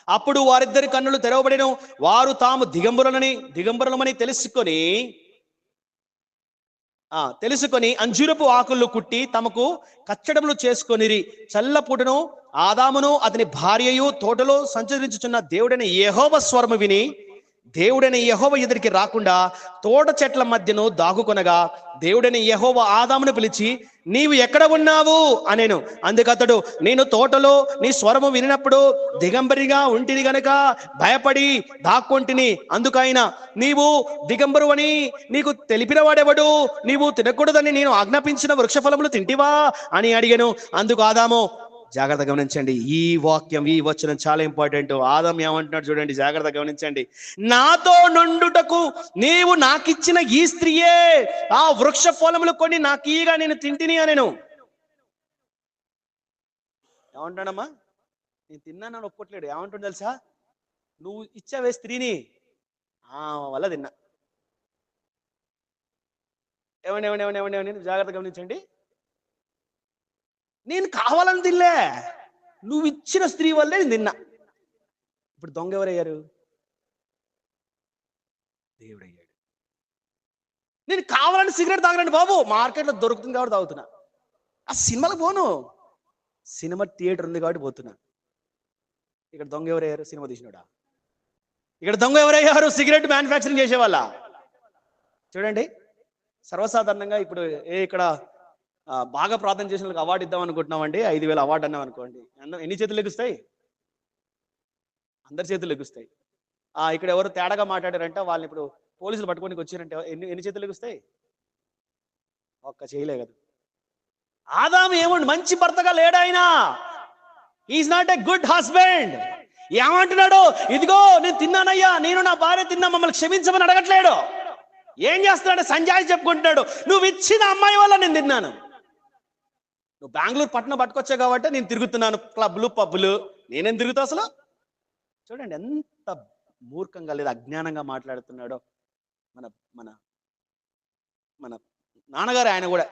అప్పుడు వారిద్దరి కన్నులు తెరవబడెను. వారు తాము దిగంబరులమని తెలుసుకొని అంజూరపు ఆకులు కుట్టి తమకు కచ్చడములు చేసుకొనిరి. చల్లపూటను ఆదామును అతని భార్యయు తోటలో సంచరించుచున్న దేవుడైన యెహోవా స్వరము విని, దేవుడైన యెహోవా ఎదురికి రాకుండా తోట చెట్ల మధ్యను దాగుకొనగా, దేవుడైన యెహోవా ఆదామును పిలిచి, నీవు ఎక్కడ ఉన్నావు అనేను. అందుకతడు, నేను తోటలో నీ స్వరము వినినప్పుడు దిగంబరిగా ఉంటిని గనుక భయపడి దాక్కొంటిని. అందుకైనా నీవు దిగంబరు అని నీకు తెలిపిన వాడెవడు? నీవు తినకూడదని నేను ఆజ్ఞాపించిన వృక్షఫలములు తింటివా అని అడిగాను. అందుకు ఆదాము, జాగ్రత్త గమనించండి, ఈ వాక్యం, ఈ వచనం చాలా ఇంపార్టెంట్. ఆదాం ఏమంటున్నాడు చూడండి, జాగ్రత్త గమనించండి. నాతో నుండుటకు నీవు నాకిచ్చిన ఈ స్త్రీయే ఆ వృక్ష ఫలములు కొని నాకీగా నేను తింటిని అనేను. ఏమంటాడమ్మా? నేను తిన్నానని ఒప్పుకోట్లేడు. ఏమంటాడు తెలుసా? నువ్వు ఇచ్చావే స్త్రీని, వల్ల తిన్నా. ఏమండి జాగ్రత్త గమనించండి. నేను కావాలని తినలే, నువ్వు ఇచ్చిన స్త్రీ వల్లే నేను తిన్నా. ఇప్పుడు దొంగ ఎవరయ్యారు? దేవుడయ్యాడు. నేను కావాలని సిగరెట్ తాగనండి బాబు, మార్కెట్లో దొరుకుతుంది కాబట్టి తాగుతున్నా. ఆ సినిమాలకు పోను, సినిమా థియేటర్ ఉంది కాబట్టి పోతున్నా. ఇక్కడ దొంగ ఎవరయ్యారు? సినిమా తీసినోడా? ఇక్కడ దొంగ ఎవరయ్యారు? Cigarette manufacturing చేసేవాళ్ళ. చూడండి, సర్వసాధారణంగా ఇప్పుడు ఇక్కడ బాగా ప్రార్థన చేసిన వాళ్ళకి అవార్డు ఇద్దాం అనుకుంటున్నామండి. 5,000 అవార్డు అన్నాం అనుకోండి, ఎన్ని చేతులు లెగుస్తాయి? అందరి చేతులు లెగుస్తాయి. ఇక్కడ ఎవరు తేడాగా మాట్లాడారంటే వాళ్ళని ఇప్పుడు పోలీసులు పట్టుకోనికి వచ్చారంటే ఎన్ని చేతులు లెగుస్తాయి? ఒక్క చేయలే కదా. ఆదాము ఏమండి, మంచి భర్తగా లేడు ఆయన. Is not a good husband. ఏమంటున్నాడు? ఇదిగో నేను తిన్నానయ్యా, నేను నా భార్య తిన్నా, మమ్మల్ని క్షమించమని అడగట్లేడు. ఏం చేస్తున్నాడు? సంజాయి చెప్పుకుంటున్నాడు, నువ్వు ఇచ్చిన అమ్మాయి వల్ల నేను తిన్నాను. నువ్వు బెంగళూరు పట్టణం పట్టుకొచ్చావు కాబట్టి నేను తిరుగుతున్నాను, క్లబ్లు పబ్బులు. నేనేం తిరుగుతా అసలు? చూడండి ఎంత మూర్ఖంగా లేదా అజ్ఞానంగా మాట్లాడుతున్నాడో. మన మన మన నాన్నగారు, ఆయన కూడా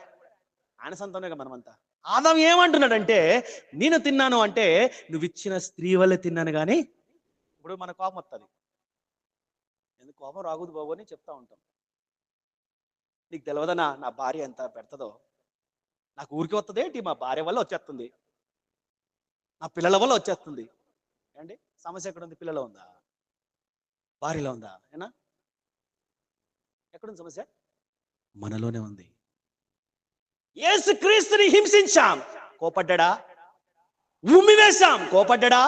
ఆయన సంతానమే మనమంతా. ఆదాం ఏమంటున్నాడంటే, నేను తిన్నాను అంటే నువ్వు ఇచ్చిన స్త్రీ వల్లే తిన్నాను. కానీ ఇప్పుడు మన కోపం వస్తుంది. కోపం రాకూడదు బాబు అని చెప్తా ఉంటాం. నీకు తెలియదనా నా భార్య ఎంత పెడతదో, నాకు ఊరికి వస్తుంది ఏంటి, మా భార్య వల్ల వచ్చేస్తుంది, నా పిల్లల వల్ల వచ్చేస్తుంది. ఏంటి సమస్య ఎక్కడ ఉంది? పిల్లల ఉందా, భార్యలో ఉందా? ఏనా ఎక్కడుంది సమస్య? మనలోనే ఉంది. యేసుక్రీస్తుని హింసించాం, కోపడ్డా? ఉమ్మివేశాం, కోపడ్డా?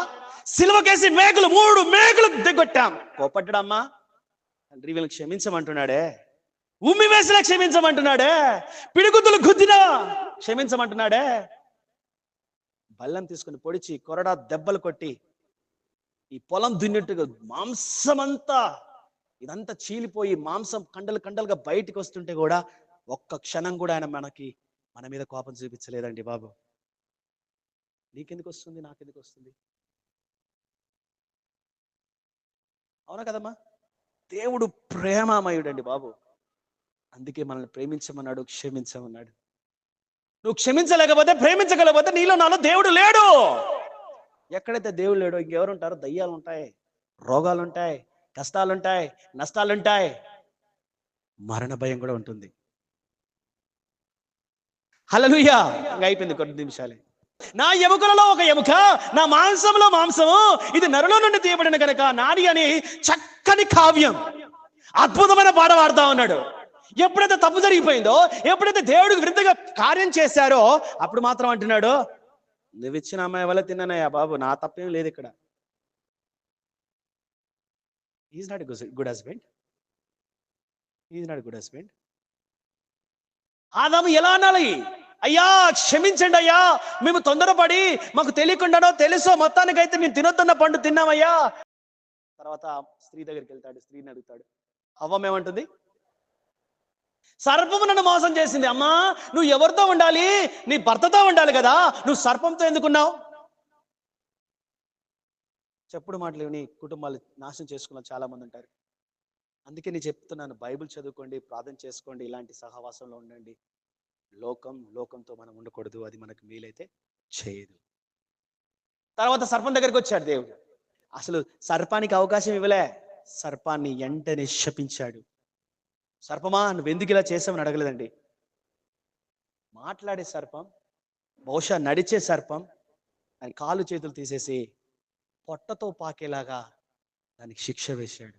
సిలువకేసి మేకులు 3 మేకులు దిగొట్టాం, కోపడ్డా? అమ్మా తండ్రి వీళ్ళని క్షమించమంటున్నాడే, ఉమ్మివేసిన క్షమించమంటున్నాడే, పిడిగుద్దులు గుద్దినా క్షమించమంటున్నాడే, బల్లం తీసుకుని పొడిచి కొరడా దెబ్బలు కొట్టి ఈ పొలం దున్నట్టుగా మాంసమంతా ఇదంతా చీలిపోయి మాంసం కండలు కండలుగా బయటికి వస్తుంటే కూడా ఒక్క క్షణం కూడా ఆయన మన మీద కోపం చూపించలేదండి బాబు. నీకెందుకు వస్తుంది, నాకెందుకు వస్తుంది? అవునా కదమ్మా? దేవుడు ప్రేమామయుడండి బాబు. అందుకే మనల్ని ప్రేమించమన్నాడు, క్షమించమన్నాడు. నువ్వు క్షమించలేకపోతే, ప్రేమించగలేకపోతే నీలో నాలో దేవుడు లేడు. ఎక్కడైతే దేవుడు లేడో ఇంకెవరు ఉంటారో? దయ్యాలు ఉంటాయి, రోగాలు ఉంటాయి, కష్టాలుంటాయి, నష్టాలుంటాయి, మరణ భయం కూడా ఉంటుంది. హల్లెలూయా. ఇంకా అయిపోయింది కొన్ని నిమిషాలే. నా ఎముకలలో ఒక ఎముక, నా మాంసంలో మాంసము, ఇది నరులో నుండి తీయబడిన కనుక నాది అని చక్కని కావ్యం, అద్భుతమైన పాట పాడుతా ఉన్నాడు. ఎప్పుడైతే తప్పు జరిగిపోయిందో, ఎప్పుడైతే దేవుడికి విరుద్ధంగా కార్యం చేశారో అప్పుడు మాత్రం అంటున్నాడు, నువ్వు ఇచ్చిన అమ్మాయి వల్ల తిన్నానయ్యా బాబు, నా తప్పేం లేదు ఇక్కడ. Is not good husband, is not good husband. ఆదాము ఎలా అనాలి? అయ్యా క్షమించండి అయ్యా, మేము తొందరపడి మాకు తెలియకుండానో తెలుసో మొత్తానికైతే మేము తినొద్దన్న పండు తిన్నామయ్యా. తర్వాత స్త్రీ దగ్గరికి వెళ్తాడు, స్త్రీని అడుగుతాడు. అవ్వమేమంటుంది? సర్పము నన్ను మోసం చేసింది. అమ్మా నువ్వు ఎవరితో ఉండాలి? నీ భర్తతో ఉండాలి కదా, నువ్వు సర్పంతో ఎందుకున్నావు? చెప్పుడు మాటలు నీ కుటుంబాలు నాశనం చేసుకున్న చాలా మంది ఉంటారు. అందుకే నేను చెప్తున్నాను, బైబిల్ చదువుకోండి, ప్రార్థన చేసుకోండి, ఇలాంటి సహవాసంలో ఉండండి. లోకంతో మనం ఉండకూడదు, అది మనకు మేలైతే చేయదు. తర్వాత సర్పం దగ్గరికి వచ్చాడు దేవుడు. అసలు సర్పానికి అవకాశం ఇవ్వలే, సర్పాన్ని వెంటనే శపించాడు. సర్పమా నువ్వు ఎందుకు ఇలా చేసావని అడగలేదండి. మాట్లాడే సర్పం, బహుశా నడిచే సర్పం, దాని కాళ్ళు చేతులు తీసేసి పొట్టతో పాకేలాగా దానికి శిక్ష వేశాడు.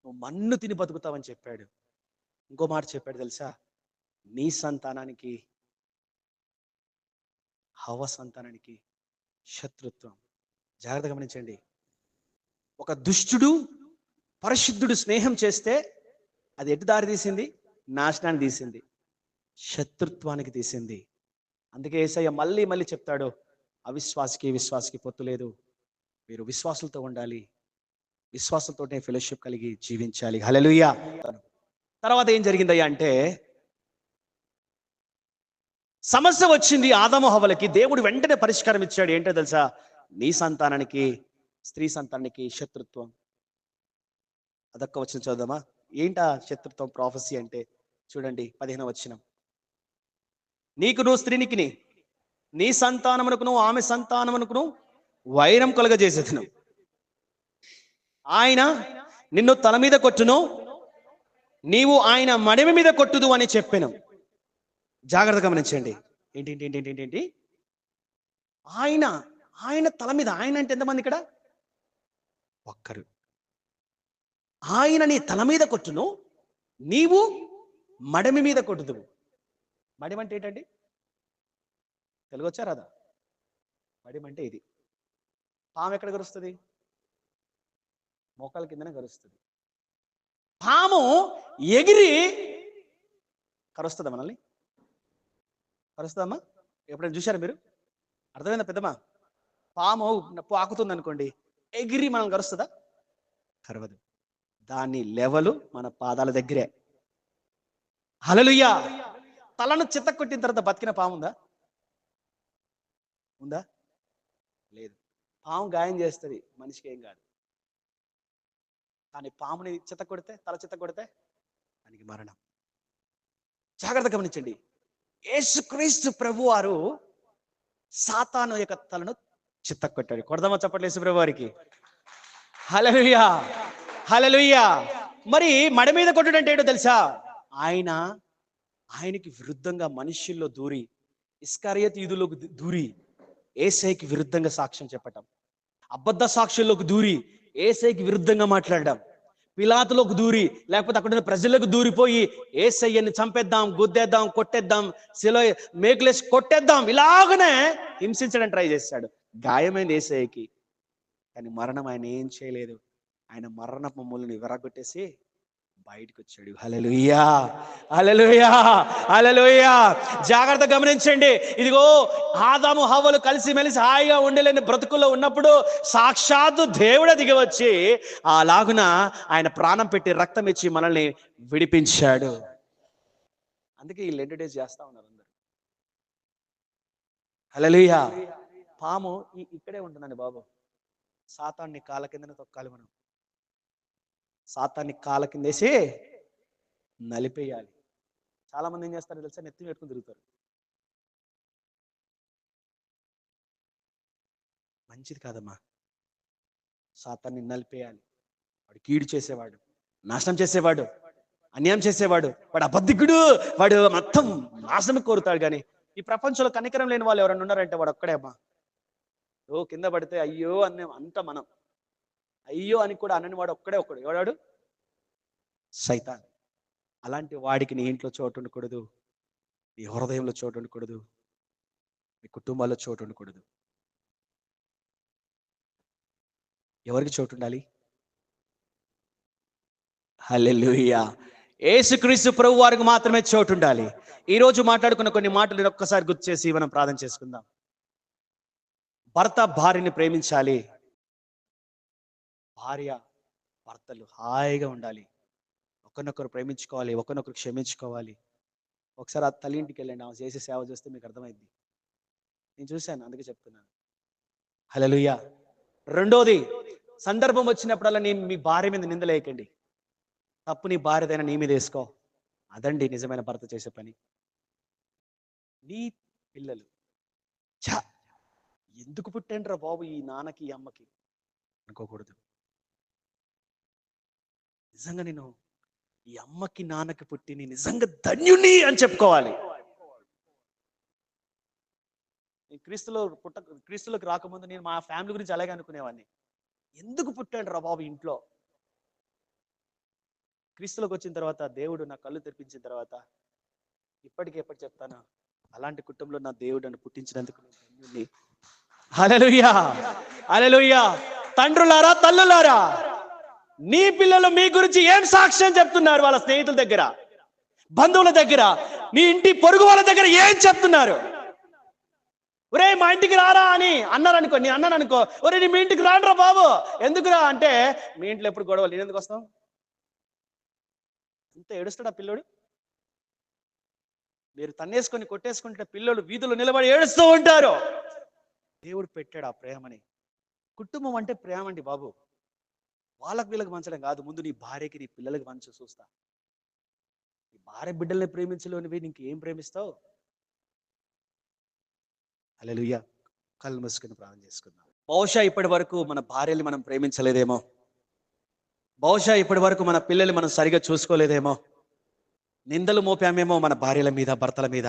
నువ్వు మన్ను తిని బతుకుతావని చెప్పాడు. ఇంకో మాట చెప్పాడు తెలుసా? నీ సంతానానికి, హవ్వ సంతానానికి శత్రుత్వం. జాగ్రత్త గమనించండి. ఒక దుష్టుడు పరిశుద్ధుడు స్నేహం చేస్తే అది ఎటు దారి తీసింది? నాశనాన్ని తీసింది, శత్రుత్వానికి తీసింది. అందుకే యేసయ్య మళ్ళీ మళ్ళీ చెప్తాడు, అవిశ్వాసికి విశ్వాసికి పొత్తు లేదు, మీరు విశ్వాసులతో ఉండాలి, విశ్వాసంతోనే ఫెలోషిప్ కలిగి జీవించాలి. హల్లెలూయా. తర్వాత ఏం జరిగిందయ్యా అంటే, సమస్య వచ్చింది ఆదాము హవ్వలకి. దేవుడు వెంటనే పరిష్కారం ఇచ్చాడు. ఏంటో తెలుసా? నీ సంతానానికి, స్త్రీ సంతానానికి శత్రుత్వం. అదొక్క వచనం చదువుదామా? ఏంటా శత్రుత్వం? ప్రాఫెసీ అంటే చూడండి 15వ వచనం. నీకును స్త్రీనికి, నీ సంతానమునకును ఆమె సంతానమునకును వైరం కలుగజేసేదను. ఆయన నిన్ను తల మీద కొట్టును, నీవు ఆయన మడిమి మీద కొట్టుదు అని చెప్పాను. జాగ్రత్త గమనించండి. ఏంటి? ఆయన తల మీద. ఆయన అంటే ఎంతమంది ఇక్కడ? ఒక్కరు. ఆయన నీ తల మీద కొట్టును, నీవు మడిమి మీద కొట్టుదువు. మడిమి అంటే ఏంటండి? తెలుగు వచ్చా రాదా? మడిమి అంటే ఇది. పాము ఎక్కడ కరుస్తుంది? మోకాల కిందనే కరుస్తుంది. పాము ఎగిరి కరుస్తుందా మనల్ని? కరుస్తుందమ్మా? ఎప్పుడైనా చూశారా మీరు? అర్థమైందా పెద్దమ్మా? పాము పాకుతుంది అనుకోండి, ఎగిరి మనల్ని కరుస్తుందా? కరవదు. దాని లెవెలు మన పాదాల దగ్గరే. హల్లెలూయా. తలను చిత్త కొట్టిన తర్వాత బతికిన పాము ఉందా? లేదు. పాము గాయం చేస్తుంది, మనిషికి ఏం కాదు. కానీ పాముని తల చిత్త కొడితే దానికి మరణం. జాగ్రత్త గమనించండి. యేసుక్రీస్తు ప్రభు వారు సాతాను యొక్క తలను చిత్త కొట్టాడు. కొడదామా చప్పట్లు యేసు ప్రభు వారికి? హల్లెలూయా. హల్లెలూయా. మరి మడ మీద కొట్టుడు అంటే ఏంటో తెలుసా? ఆయనకి విరుద్ధంగా మనుష్యుల్లో దూరి, ఇస్కరియోతు యూదులోకి దూరి యేసయ్యకి విరుద్ధంగా సాక్ష్యం చెప్పటం, అబద్ధ సాక్షుల్లోకి దూరి యేసయ్యకి విరుద్ధంగా మాట్లాడడం, పిలాతులోకి దూరి లేకపోతే అక్కడ ఉన్న ప్రజలకు దూరిపోయి యేసయ్యని చంపేద్దాం, గుద్దేద్దాం, కొట్టేద్దాం, శిలో మేకులేసి కొట్టేద్దాం, ఇలాగనే హింసించడం ట్రై చేశాడు. గాయమైంది యేసయ్యకి, కానీ మరణం ఆయన ఏం చేయలేదు. ఆయన మరణపు ముళ్ళని విరగొట్టేసి బయటకు వచ్చాడు. హల్లెలూయా, హల్లెలూయా, హల్లెలూయా. జాగ్రత్త గమనించండి. ఇదిగో ఆదాము హవ్వలు కలిసిమెలిసి హాయిగా ఉండలేని బ్రతుకుల్లో ఉన్నప్పుడు సాక్షాత్తు దేవుడే దిగి వచ్చి అలాగున ఆయన ప్రాణం పెట్టి రక్తం ఇచ్చి మనల్ని విడిపించాడు. అందుకే ఈ లెంట్ డేస్ చేస్తా ఉన్నారు అందరు. హల్లెలూయా. పాము ఇక్కడే ఉంటుందండి బాబు. సాతాన్ని కాళ్ళ కిందనే తొక్కాలి మనం. సాతాన్ని కాళ్ళ కిందేసి నలిపేయాలి. చాలా మంది ఏం చేస్తారు తెలుసా? నెత్తి పెట్టుకుని తిరుగుతారు. మంచిది కాదమ్మా. సాతాన్ని నలిపేయాలి. వాడు కీడు చేసేవాడు, నాశనం చేసేవాడు, అన్యాయం చేసేవాడు, వాడు అబద్ధికుడు, వాడు మొత్తం నాశనం కోరుతాడు. కానీ ఈ ప్రపంచంలో కనికరం లేని వాళ్ళు ఎవరన్నా ఉన్నారంటే వాడు ఒక్కడే అమ్మా. కింద పడితే అయ్యో అనే అంత మనం అయ్యో అని కూడా అనని వాడు ఒక్కడే ఒక్కడు. ఎవడాడు? సైతాన్. అలాంటి వాడికి నీ ఇంట్లో చోటు ఉండకూడదు, నీ హృదయంలో చోటు ఉండకూడదు, నీ కుటుంబాల్లో చోటు ఉండకూడదు. ఎవరికి చోటు ఉండాలి? హల్లెలూయా. యేసుక్రీస్తు ప్రభు వారికి మాత్రమే చోటు ఉండాలి. ఈ రోజు మాట్లాడుకున్న కొన్ని మాటలు ఒక్కసారి గుర్తు చేసి మనం ప్రార్థన చేసుకుందాం. భర్త భార్యని ప్రేమించాలి, భార్య భర్తలు హాయిగా ఉండాలి, ఒకరినొకరు ప్రేమించుకోవాలి, ఒకరినొకరు క్షమించుకోవాలి. ఒకసారి ఆ తల్లి ఇంటికి వెళ్ళండి, ఆమె చేసే సేవ చేస్తే మీకు అర్థమైంది. నేను చూశాను, అందుకే చెప్తున్నాను. హల్లెలూయా. రెండోది, సందర్భం వచ్చినప్పుడల్లా మీ భార్య మీద నిందలేయకండి. తప్పు నీ భార్యదైనా నీ మీద వేసుకో. అదండి నిజమైన భర్త చేసే పని. నీ పిల్లలు ఎందుకు పుట్టండ్రా బాబు ఈ నాన్నకి ఈ అమ్మకి అనుకోకూడదు. నిజంగా నేను ఈ అమ్మకి నాన్నకి పుట్టి నీ నిజంగా ధన్యుని అని చెప్పుకోవాలి. క్రీస్తులోకి రాకముందు నేను మా ఫ్యామిలీ గురించి అలాగే అనుకునేవాడిని. ఎందుకు పుట్టాడు రా బాబు ఇంట్లో? క్రీస్తులోకి వచ్చిన తర్వాత దేవుడు నా కళ్ళు తెరిపించిన తర్వాత ఎప్పటి చెప్తాను, అలాంటి కుటుంబంలో నా దేవుడు నన్ను పుట్టించినందుకు ధన్యుని. హల్లెలూయా, హల్లెలూయా. తండ్రులారా, తల్లులారా, నీ పిల్లలు మీ గురించి ఏం సాక్ష్యం చెప్తున్నారు? వాళ్ళ స్నేహితుల దగ్గర, బంధువుల దగ్గర, నీ ఇంటి పొరుగు వాళ్ళ దగ్గర ఏం చెప్తున్నారు? ఒరే మా ఇంటికి రారా అని అన్నారనుకో, నేను అన్నాను అనుకో, ఒరే నీ మీ ఇంటికి రానరా బాబు. ఎందుకురా అంటే, మీ ఇంట్లో ఎప్పుడు గొడవలు, నేను ఎందుకు వస్తాం? అంత ఏడుస్తాడు ఆ పిల్లోడు. మీరు తన్నేసుకొని కొట్టేసుకుంటే పిల్లలు వీధులు నిలబడి ఏడుస్తూ ఉంటారు. దేవుడు పెట్టాడు ఆ ప్రేమని. కుటుంబం అంటే ప్రేమ అండి బాబు. వాళ్ళకి వీళ్ళకి పంచడం కాదు. ముందు నీ భార్యకి నీ పిల్లలకి పంచు చూస్తా. నీ భార్య బిడ్డల్ని ప్రేమించలేనివి ఇంకేం ప్రేమిస్తావు? హల్లెలూయా. కళ్ళు మూసుకొని ప్రార్థన చేసుకుందాం. బహుశా ఇప్పటి వరకు మన భార్యని మనం ప్రేమించలేదేమో, బహుశా ఇప్పటి వరకు మన పిల్లల్ని మనం సరిగా చూసుకోలేదేమో, నిందలు మోపామేమో మన భార్యల మీద, భర్తల మీద.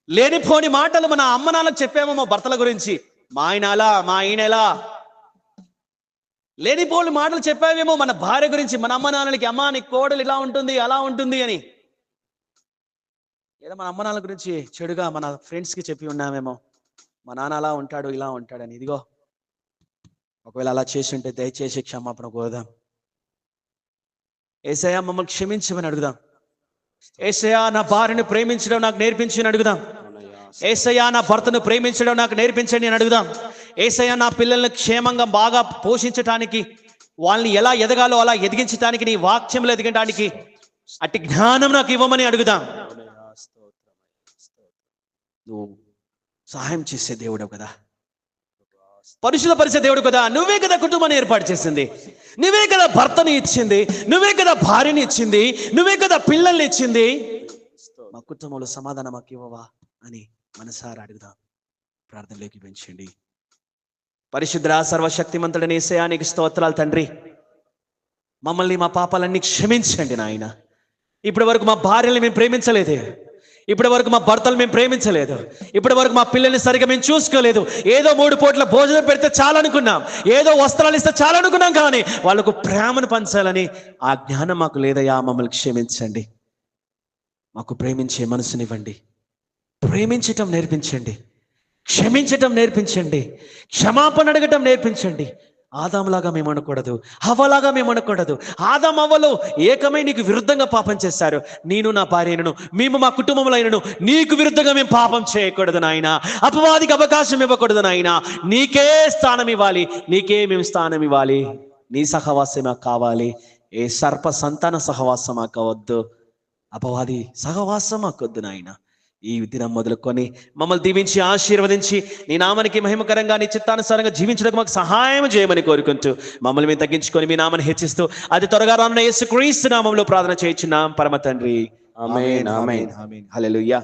లేనిపోని మాటలు మన అమ్మ నాన్నకు చెప్పామేమో భర్తల గురించి, మా ఆయన అలా, మా ఆయన ఎలా. లేనిపోని మాటలు చెప్పామేమో మన భార్య గురించి, మన అమ్మ నాన్నలకి, అమ్మ నీ కోడలు ఇలా ఉంటుంది అలా ఉంటుంది అని. ఏదో మన అమ్మ నాన్నల గురించి చెడుగా మన ఫ్రెండ్స్కి చెప్పి ఉన్నామేమో, మా నాన్న అలా ఉంటాడు ఇలా ఉంటాడని. ఇదిగో ఒకవేళ అలా చేసి ఉంటే దయచేసి క్షమాపణ కోరుదాం. యేసయ్యా మమ్మల్ని క్షమించమని అడుగుదాం. యేసయ్యా నా భార్యను ప్రేమించడం నాకు నేర్పించని అడుగుదాం. యేసయ్యా నా భర్తను ప్రేమించడం నాకు నేర్పించండి అని అడుగుదాం. యేసయ్యా నా పిల్లల్ని క్షేమంగా బాగా పోషించటానికి, వాళ్ళని ఎలా ఎదగాలో అలా ఎదిగించడానికి, నీ వాక్యంలో ఎదగడానికి అట్టి జ్ఞానం నాకు ఇవ్వమని అడుగుదాం. నువ్వు సహాయం చేసే దేవుడు కదా, పరిశుద్ధపరిచే దేవుడు కదా. నువ్వే కదా కుటుంబాన్ని ఏర్పాటు చేసింది, నువ్వే కదా భర్తని ఇచ్చింది, నువ్వే కదా భార్యని ఇచ్చింది, నువ్వే కదా పిల్లల్ని ఇచ్చింది. మా కుటుంబంలో సమాధానం మాకు ఇవ్వవా అని మనసారా అడుగుదాం. ప్రార్థనలోకి పెంచండి. పరిశుద్ధ సర్వశక్తిమంతుడైన యేసయ్యా నీకు స్తోత్రాలు తండ్రి. మమ్మల్ని మా పాపాలన్నీ క్షమించండి నాయన. ఇప్పటి వరకు మా భార్యలు మేము ప్రేమించలేదు, ఇప్పటి వరకు మా భర్తలు మేము ప్రేమించలేదు, ఇప్పటి వరకు మా పిల్లల్ని సరిగా మేము చూసుకోలేదు. ఏదో 3 పూట్ల భోజనం పెడితే చాలనుకున్నాం, ఏదో వస్త్రాలు ఇస్తే చాలనుకున్నాం, కానీ వాళ్ళకు ప్రేమను పంచాలని ఆ జ్ఞానం మాకు లేదయ్యా. మమ్మల్ని క్షమించండి. మాకు ప్రేమించే మనసునివ్వండి, ప్రేమించటం నేర్పించండి, క్షమించటం నేర్పించండి, క్షమాపణ అడగటం నేర్పించండి. ఆదాములాగా మేము అనకూడదు, హవ్వలాగా మేము అనకూడదు. ఆదాము హవ్వలు ఏకమై నీకు విరుద్ధంగా పాపం చేశారు. నేను నా భార్యను, మేము మా కుటుంబంలో అయినను నీకు విరుద్ధంగా మేము పాపం చేయకూడదు నాయన. అపవాదికి అవకాశం ఇవ్వకూడదు నాయన. నీకే స్థానం ఇవ్వాలి, నీకే మేము స్థానం ఇవ్వాలి. నీ సహవాసం మాకు కావాలి. ఏ సర్ప సంతాన సహవాసం మాకు వద్దు, అపవాది సహవాసం మాకొద్దు నాయన. ఈ దినం మొదలుకొని మమ్మల్ని దీవించి ఆశీర్వదించి నీ నామానికి మహిమకరంగా నీ చిత్తానుసారంగా జీవించడానికి మాకు సహాయం చేయమని కోరుకుంటూ మమ్మల్ని మేము తగ్గించుకొని మీ నామాన్ని హెచ్చిస్తూ అతి త్వరగా రానున్న యేసుక్రీస్తు నామంలో ప్రార్థన చేయించున్నాం పరమ తండ్రి. ఆమేన్, ఆమేన్, ఆమేన్. హల్లెలూయా.